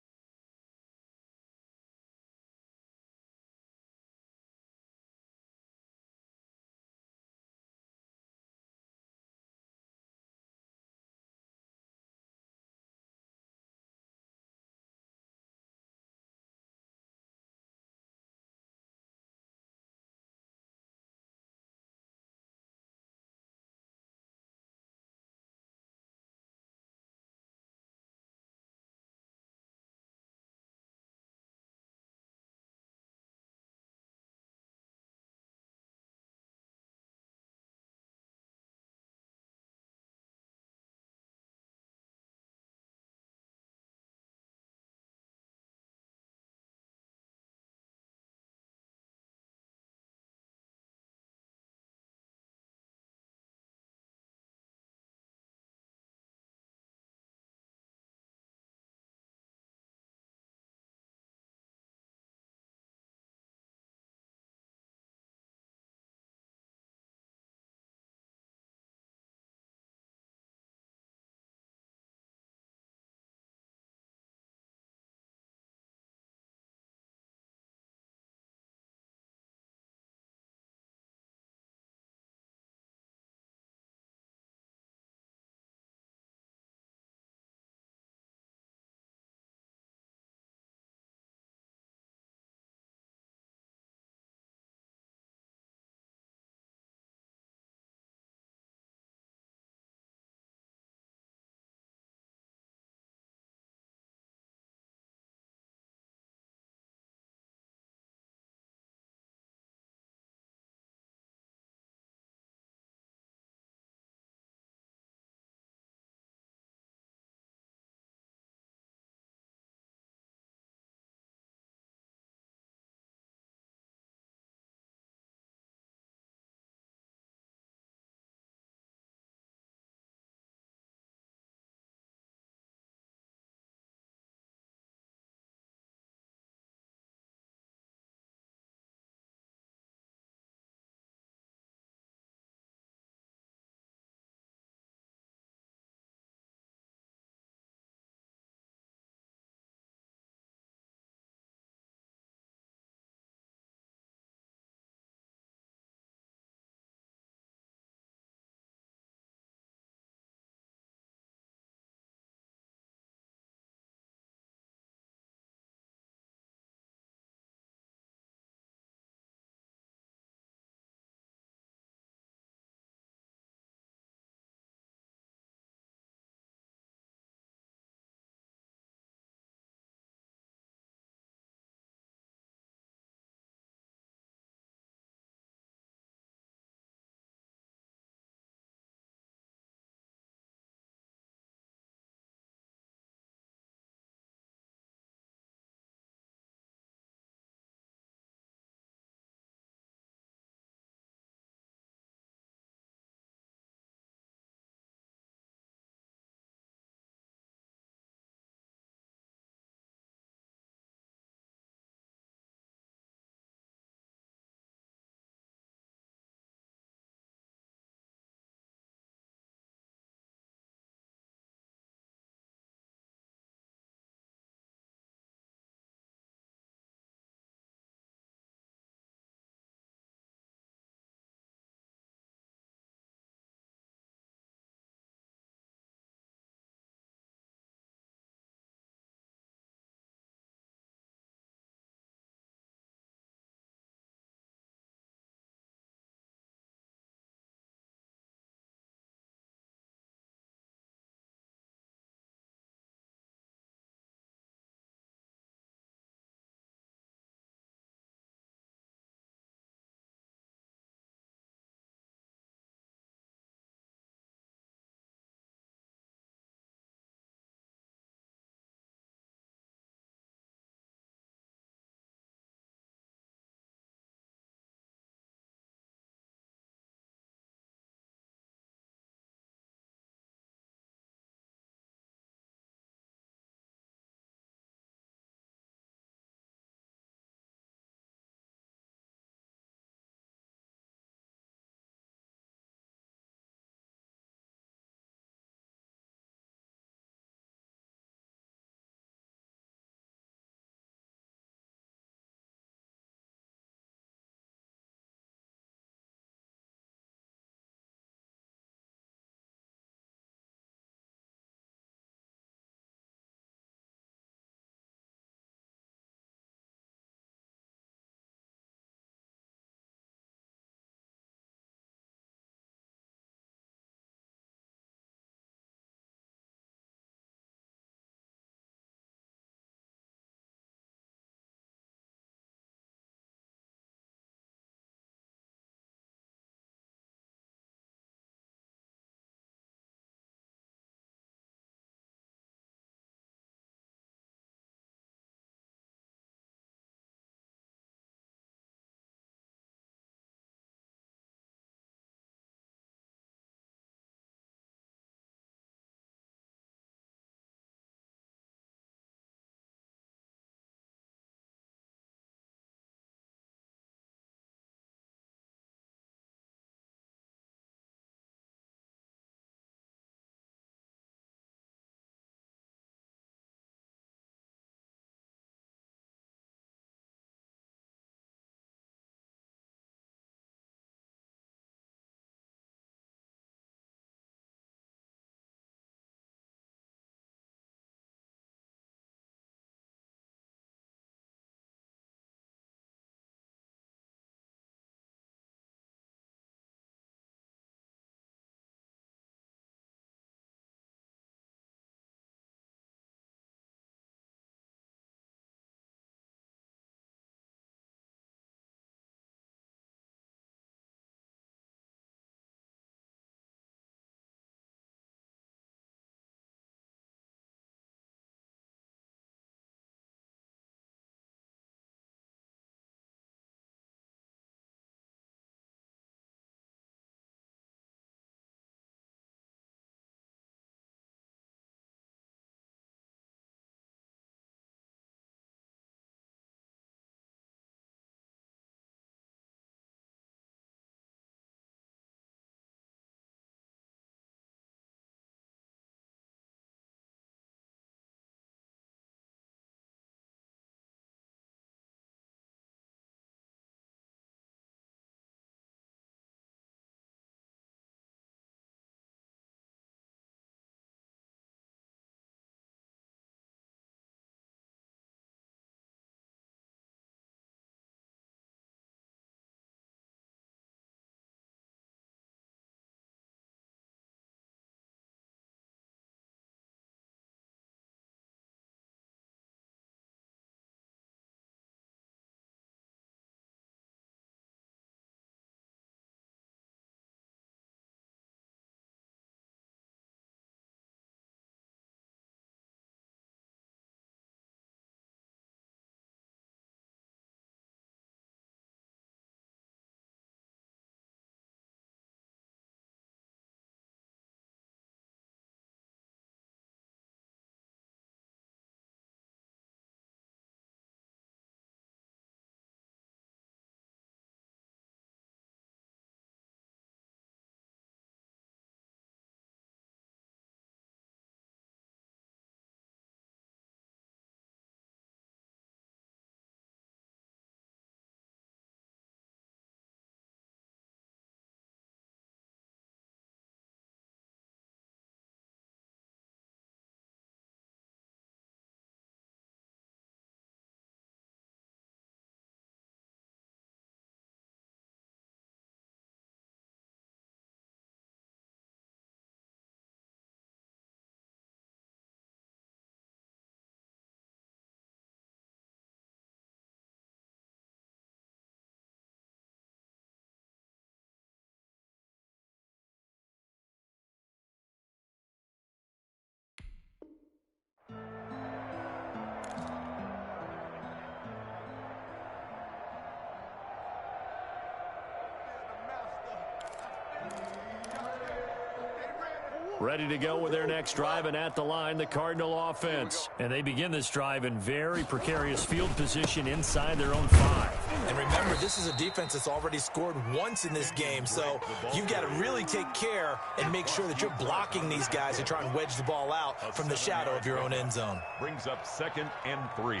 Ready to go with their next drive, and at the line, the Cardinal offense. And they begin this drive in very precarious field position inside their own 5. And remember, this is a defense that's already scored once in this game, so you've got to really take care and make sure that you're blocking these guys to try and wedge the ball out from the shadow of your own end zone. Brings up 2nd and 3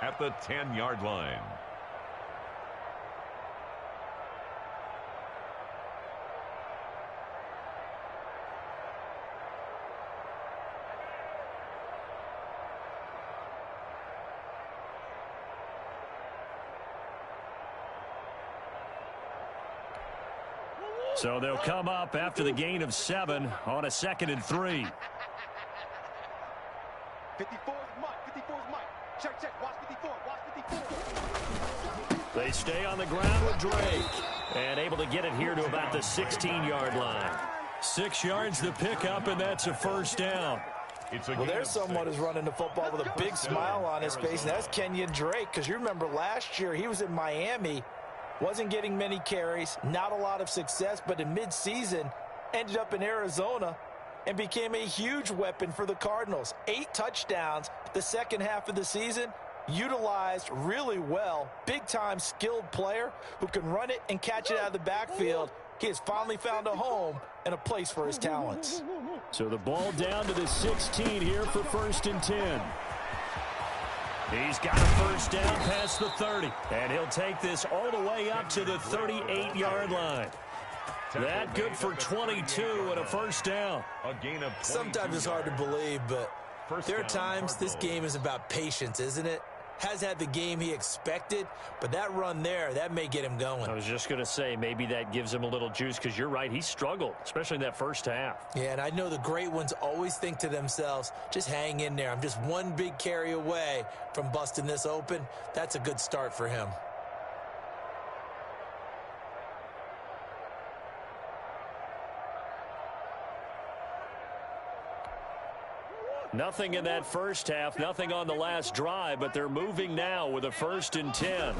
at the 10-yard line. So they'll come up after the gain of 7 on a 2nd and 3. 54 is Mike. 54 is Mike. Check. Watch 54. Watch 54. They stay on the ground with Drake. And able to get it here to about the 16-yard line. 6 yards the pickup, and that's a first down. Well, there's someone who's running the football with a big smile on his face, and that's Kenyon Drake, because you remember last year he was in Miami. Wasn't getting many carries, not a lot of success, but in midseason ended up in Arizona and became a huge weapon for the Cardinals. 8 touchdowns the second half of the season, utilized really well. Big-time skilled player who can run it and catch it out of the backfield. He has finally found a home and a place for his talents. So the ball down to the 16 here for 1st and 10. He's got a first down past the 30. And he'll take this all the way up to the 38-yard line. That good for 22 and a first down. Sometimes it's hard to believe, but there are times this game is about patience, isn't it? Has had the game he expected, but that run there, that may get him going. I was just going to say, maybe that gives him a little juice, because you're right, he struggled, especially in that first half. Yeah, and I know the great ones always think to themselves, just hang in there. I'm just one big carry away from busting this open. That's a good start for him. Nothing in that first half, nothing on the last drive, but they're moving now with a 1st and 10.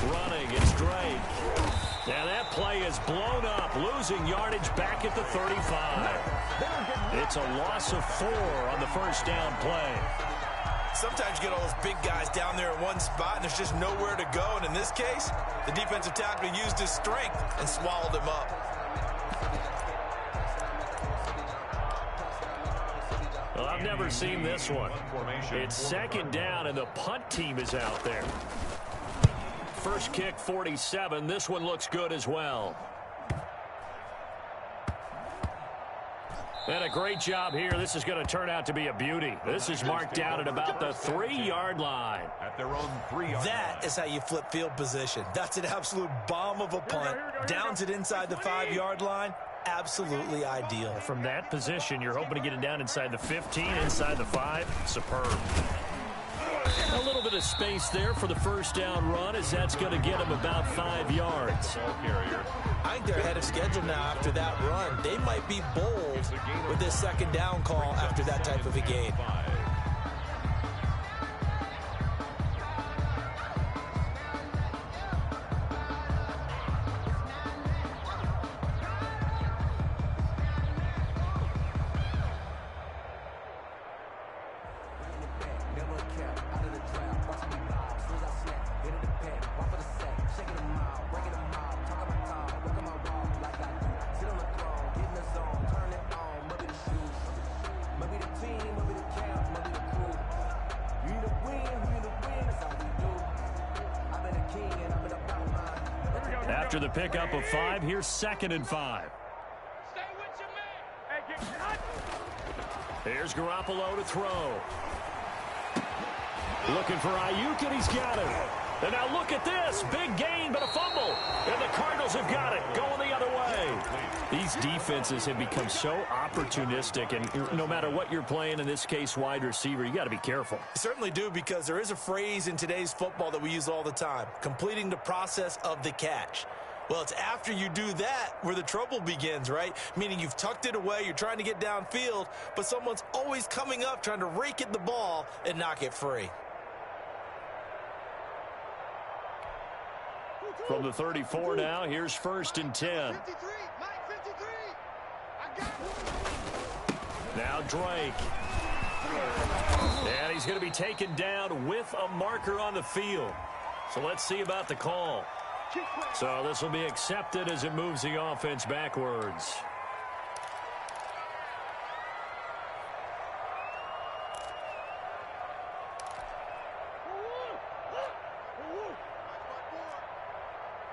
Running, it's Drake. And that play is blown up, losing yardage back at the 35. It's a loss of 4 on the first down play. Sometimes you get all those big guys down there in one spot, and there's just nowhere to go. And in this case, the defensive tackle used his strength and swallowed him up. Well, I've never seen this one. It's 2nd down, and the punt team is out there. First kick, 47. This one looks good as well. And a great job here. This is going to turn out to be a beauty. This is marked out at about the 3-yard line. At their own 3-yard That is how you flip field position. That's an absolute bomb of a punt. Downs it inside the 5-yard line. Absolutely ideal. From that position, you're hoping to get it down inside the 15, inside the 5. Superb. A little bit of space there for the first down run, as that's going to get him about 5 yards. I think they're ahead of schedule now after that run. They might be bold with this 2nd down call after that type of a gain. After the pickup of 5, here's 2nd and 5. Stay with your man. Here's Garoppolo to throw. Looking for Ayuk, and he's got it. And now look at this. Big gain, but a fumble. And the Cardinals have got it, going the other way. These defenses have become so opportunistic, and no matter what you're playing, in this case wide receiver, you got to be careful. You certainly do, because there is a phrase in today's football that we use all the time, completing the process of the catch. Well, it's after you do that where the trouble begins, right? Meaning you've tucked it away, you're trying to get downfield, but someone's always coming up trying to rake at the ball and knock it free. From the 34 now, here's 1st and 10. 53, Mike, 53. I Now Drake. And he's going to be taken down with a marker on the field. So let's see about the call. So this will be accepted as it moves the offense backwards.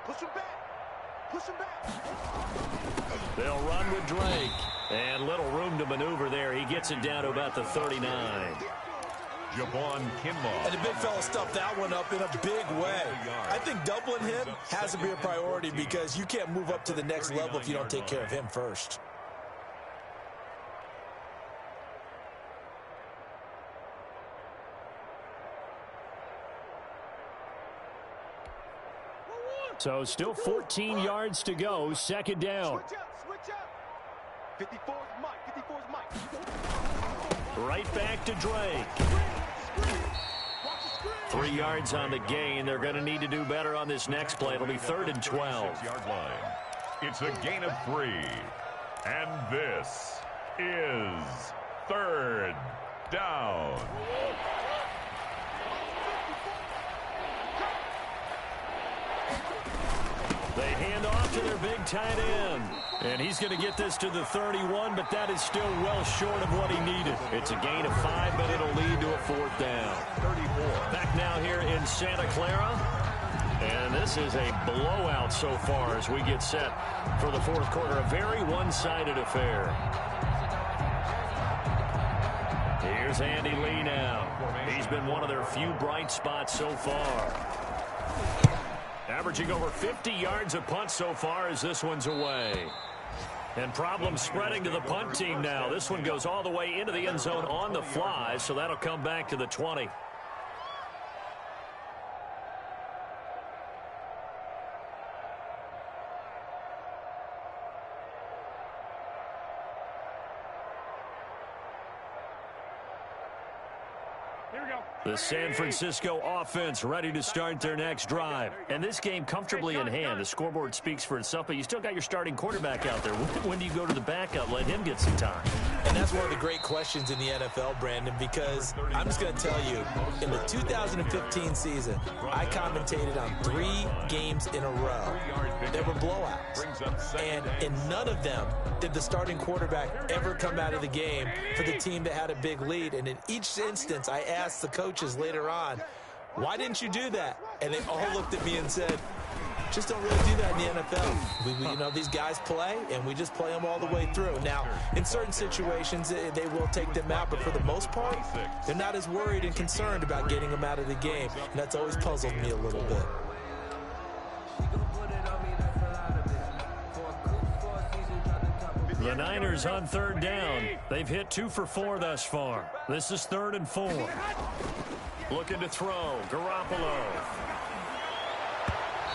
Push him back. Push him back. They'll run with Drake. And little room to maneuver there. He gets it down to about the 39. Javon Kinlaw. And the big fella stuffed that one up in a big way. I think doubling him has to be a priority because you can't move up to the next level if you don't take care of him first. So still 14 yards to go. Second down. Switch up. 54 is Mike. 54 is Mike. Right back to Drake. 3 yards on the gain. They're going to need to do better on this next play. It'll be 3rd and 12. It's a gain of 3. And this is 3rd down. They hand off to their big tight end. And he's going to get this to the 31, but that is still well short of what he needed. It's a gain of 5, but it'll lead to a 4th down. 34. Back now here in Santa Clara. And this is a blowout so far as we get set for the 4th quarter. A very one-sided affair. Here's Andy Lee now. He's been one of their few bright spots so far. Averaging over 50 yards a punt so far as this one's away. And problems spreading to the punt team now. This one goes all the way into the end zone on the fly, so that'll come back to the 20. The San Francisco offense ready to start their next drive. And this game comfortably in hand. The scoreboard speaks for itself, but you still got your starting quarterback out there. When do you go to the backup? Let him get some time. And that's one of the great questions in the NFL, Brandon, because I'm just going to tell you, in the 2015 season, I commentated on 3 games in a row. There were blowouts. And in none of them did the starting quarterback ever come out of the game for the team that had a big lead. And in each instance, I asked the coaches later on, why didn't you do that? And they all looked at me and said, just don't really do that in the NFL. You know, these guys play, and we just play them all the way through. Now, in certain situations, they will take them out, but for the most part, they're not as worried and concerned about getting them out of the game. And that's always puzzled me a little bit. The Niners on 3rd down. They've hit 2 for 4 thus far. This is 3rd and 4. Looking to throw. Garoppolo.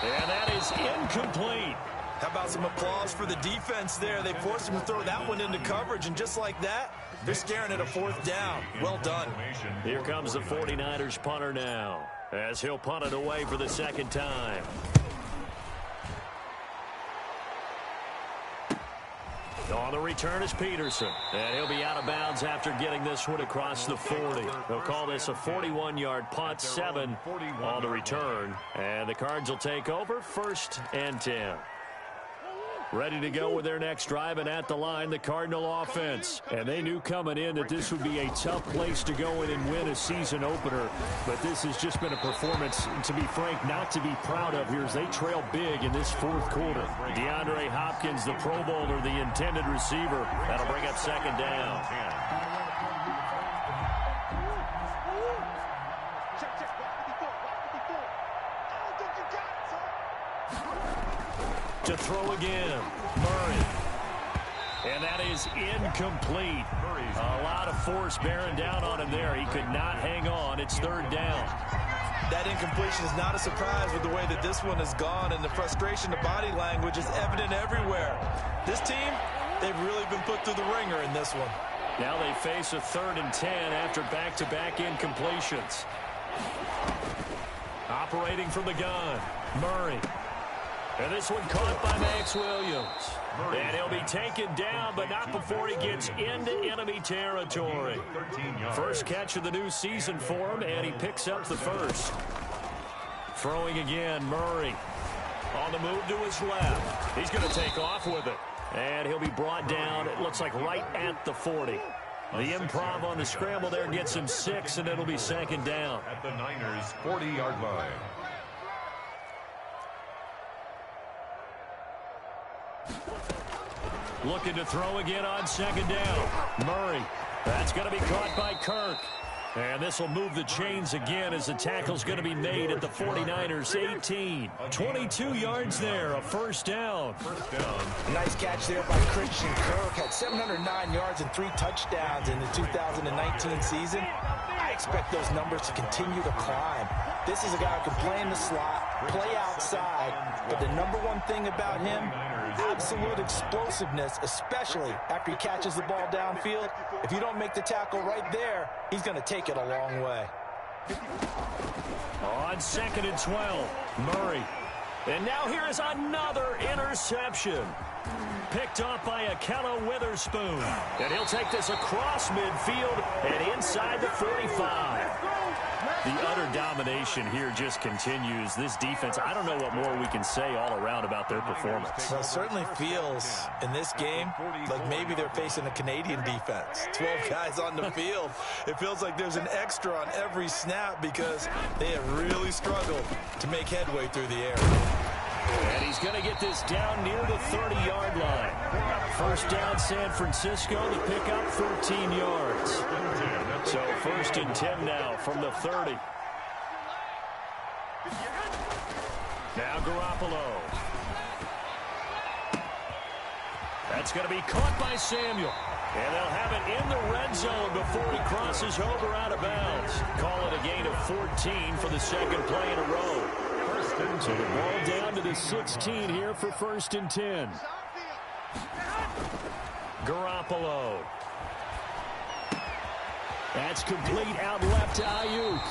And that is incomplete. How about some applause for the defense there? They forced him to throw that one into coverage, and just like that, they're staring at a 4th down. Well done. Here comes the 49ers punter now, as he'll punt it away for the 2nd time. On the return is Peterson, and he'll be out of bounds after getting this one across the 40. They'll call this a 41-yard punt, 7 on the return, and the Cards will take over 1st and 10. Ready to go with their next drive, and at the line, the Cardinal offense. And they knew coming in that this would be a tough place to go in and win a season opener. But this has just been a performance, to be frank, not to be proud of here as they trail big in this 4th quarter. DeAndre Hopkins, the Pro Bowler, the intended receiver. That'll bring up 2nd down. To throw again, Murray. And that is incomplete. A lot of force bearing down on him there. He could not hang on. It's 3rd down. That incompletion is not a surprise with the way that this one has gone, and the frustration, the body language is evident everywhere. This team, they've really been put through the ringer in this one. Now they face a 3rd and 10 after back-to-back incompletions. Operating from the gun, Murray. And this one caught by Max Williams. And he'll be taken down, but not before he gets into enemy territory. First catch of the new season for him, and he picks up the first. Throwing again, Murray. On the move to his left. He's going to take off with it. And he'll be brought down, it looks like right at the 40. The improv on the scramble there gets him 6, and it'll be second down. At the Niners' 40-yard line. Looking to throw again on second down. Murray. That's going to be caught by Kirk. And this will move the chains again as the tackle's going to be made at the 49ers 18. 22 yards there, a first down. Nice catch there by Christian Kirk. Had 709 yards and 3 touchdowns in the 2019 season. I expect those numbers to continue to climb. This is a guy who can play in the slot, play outside, but the number one thing about him, absolute explosiveness, especially after he catches the ball downfield. If you don't make the tackle right there, he's going to take it a long way. On 2nd and 12, Murray. And now here is another interception. Picked off by Akello Witherspoon. And he'll take this across midfield and inside the 45. The utter domination here just continues. This defense, I don't know what more we can say all around about their performance. Well, it certainly feels in this game like maybe they're facing a Canadian defense. 12 guys on the field. It feels like there's an extra on every snap because they have really struggled to make headway through the air. And he's going to get this down near the 30-yard line. First down, San Francisco. The pickup, 14 yards. So 1st and 10 now from the 30. Now Garoppolo. That's going to be caught by Samuel. And they'll have it in the red zone before he crosses over out of bounds. Call it a gain of 14 for the second play in a row. So the ball down to the 16 here for 1st and 10. Garoppolo. That's complete out left to Ayuk.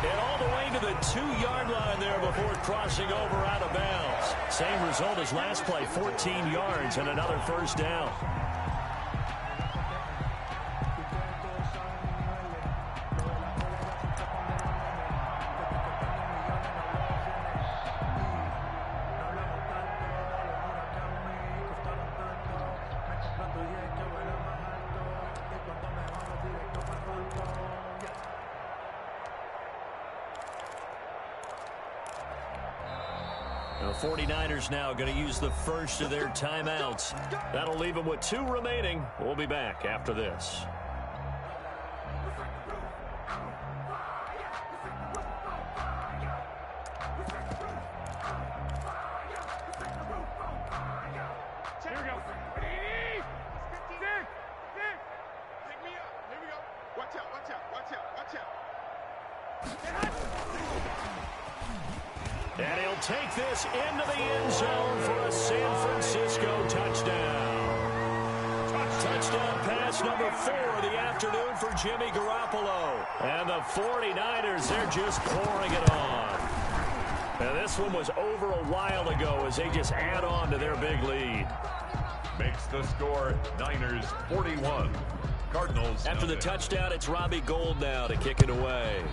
And all the way to the 2-yard line there before crossing over out of bounds. Same result as last play, 14 yards and another first down. The 49ers now going to use the first of their timeouts. That'll leave them with 2 remaining. We'll be back after this. Here we go. Nick! Pick me up. Here we go. Watch out, watch out, watch out, watch out. And he'll take this into the end zone for a San Francisco touchdown. Touchdown pass number 4 of the afternoon for Jimmy Garoppolo. And the 49ers, they're just pouring it on. And this one was over a while ago as they just add on to their big lead. Makes the score Niners 41. Cardinals. After the touchdown, it's Robbie Gould now to kick it away.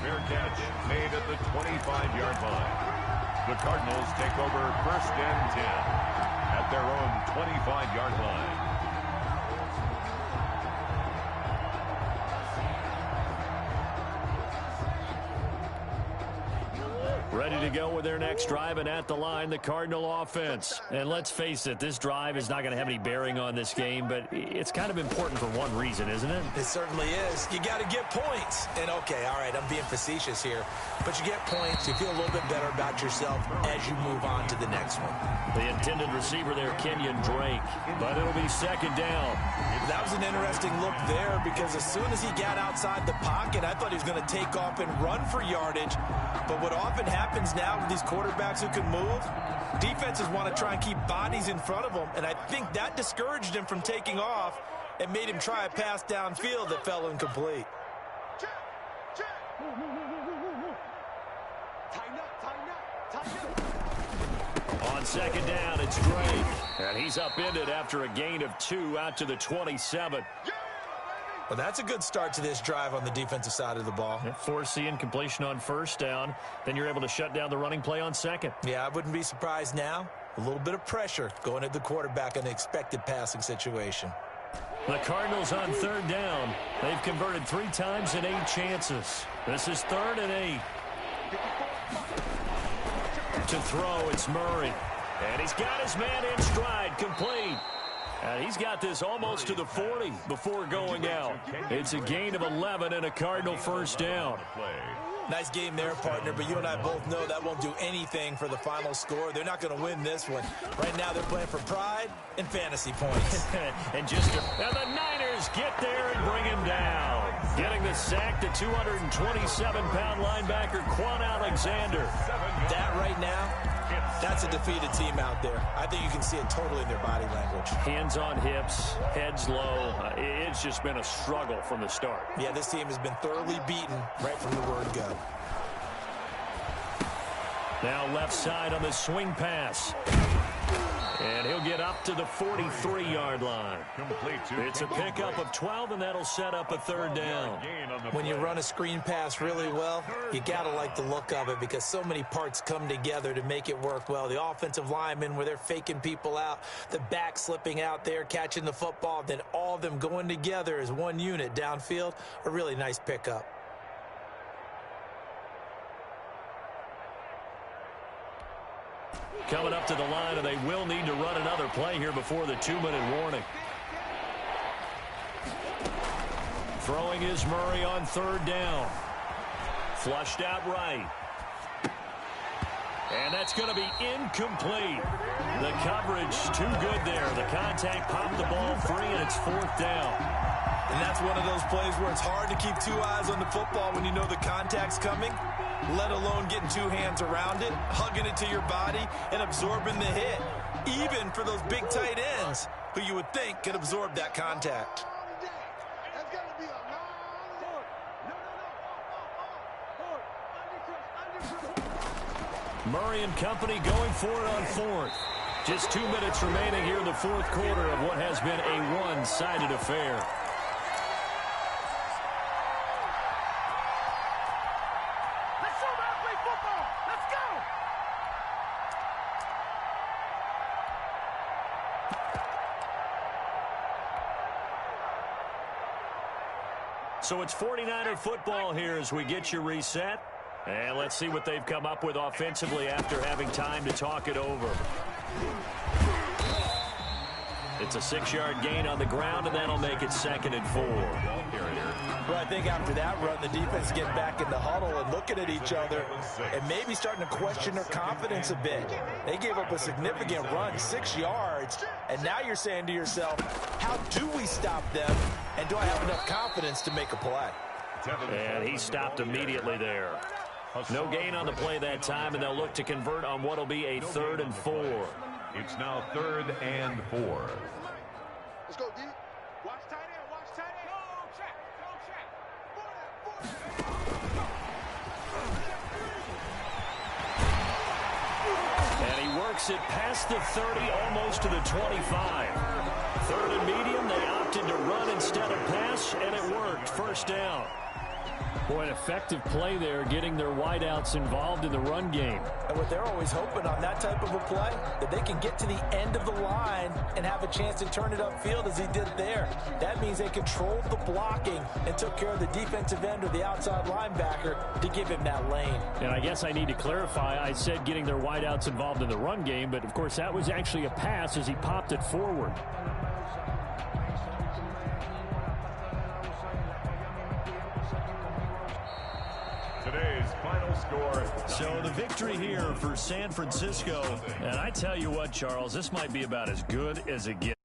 Fair catch made at the 25-yard line. The Cardinals take over 1st and 10 at their own 25-yard line. Ready to go with their next drive, and at the line, the Cardinal offense. And let's face it, this drive is not going to have any bearing on this game, but it's kind of important for one reason, isn't it? It certainly is. You got to get points. And, okay, all right, I'm being facetious here, but you get points, you feel a little bit better about yourself as you move on to the next one. The intended receiver there, Kenyon Drake, but it'll be second down. That was an interesting look there because as soon as he got outside the pocket, I thought he was going to take off and run for yardage. But what often happens now with these quarterbacks who can move, defenses want to try and keep bodies in front of them, and I think that discouraged him from taking off and made him try a pass downfield that fell incomplete. On second down, it's Drake. And he's upended after a gain of 2 out to the 27. Well, that's a good start to this drive on the defensive side of the ball. Force the incompletion on first down. Then you're able to shut down the running play on second. Yeah, I wouldn't be surprised now. A little bit of pressure going at the quarterback in an expected passing situation. The Cardinals on third down. They've converted 3 times in 8 chances. This is 3rd and 8. To throw, it's Murray. And he's got his man in stride, complete. And he's got this almost to the 40 before going out. It's a gain of 11 and a Cardinal first down. Nice game there, partner, but you and I both know that won't do anything for the final score. They're not going to win this one. Right now they're playing for pride and fantasy points. And the Niners get there and bring him down. Getting the sack, the 227-pound linebacker, Quan Alexander. That right now, that's a defeated team out there. I think you can see it totally in their body language. Hands on hips, heads low. It's just been a struggle from the start. Yeah, this team has been thoroughly beaten right from the word go. Now left side on the swing pass. And he'll get up to the 43-yard line. It's a pickup of 12, and that'll set up a 3rd down. When you run a screen pass really well, you got to like the look of it because so many parts come together to make it work well. The offensive linemen, where they're faking people out, the back slipping out there, catching the football, then all of them going together as one unit downfield, a really nice pickup. Coming up to the line, and they will need to run another play here before the 2-minute warning. Throwing is Murray on 3rd down. Flushed out right. And that's going to be incomplete. The coverage too good there. The contact popped the ball free, and it's 4th down. And that's one of those plays where it's hard to keep 2 eyes on the football when you know the contact's coming, let alone getting 2 hands around it, hugging it to your body, and absorbing the hit. Even for those big tight ends who you would think could absorb that contact. Murray and company going for it on 4th. Just 2 minutes remaining here in the 4th quarter of what has been a one-sided affair. So it's 49er football here as we get you reset. And let's see what they've come up with offensively after having time to talk it over. It's a 6-yard gain on the ground, and that'll make it 2nd and 4. Well, I think after that run, the defense getting back in the huddle and looking at each other and maybe starting to question their confidence a bit. They gave up a significant run, 6 yards, and now you're saying to yourself, how do we stop them, and do I have enough confidence to make a play? And he stopped immediately there. No gain on the play that time, and they'll look to convert on what will be a 3rd and 4. It's now 3rd and 4. Let's go, D. Watch tight end. Watch tight end. Go check. And he works it past the 30, almost to the 25. 3rd and medium, they opted to run instead of pass, and it worked. 1st down. Boy, an effective play there, getting their wideouts involved in the run game. And what they're always hoping on that type of a play, that they can get to the end of the line and have a chance to turn it upfield as he did there. That means they controlled the blocking and took care of the defensive end or the outside linebacker to give him that lane. And I guess I need to clarify, I said getting their wideouts involved in the run game, but of course that was actually a pass as he popped it forward. Today's final score. So the victory here for San Francisco. And I tell you what, Charles, this might be about as good as it gets.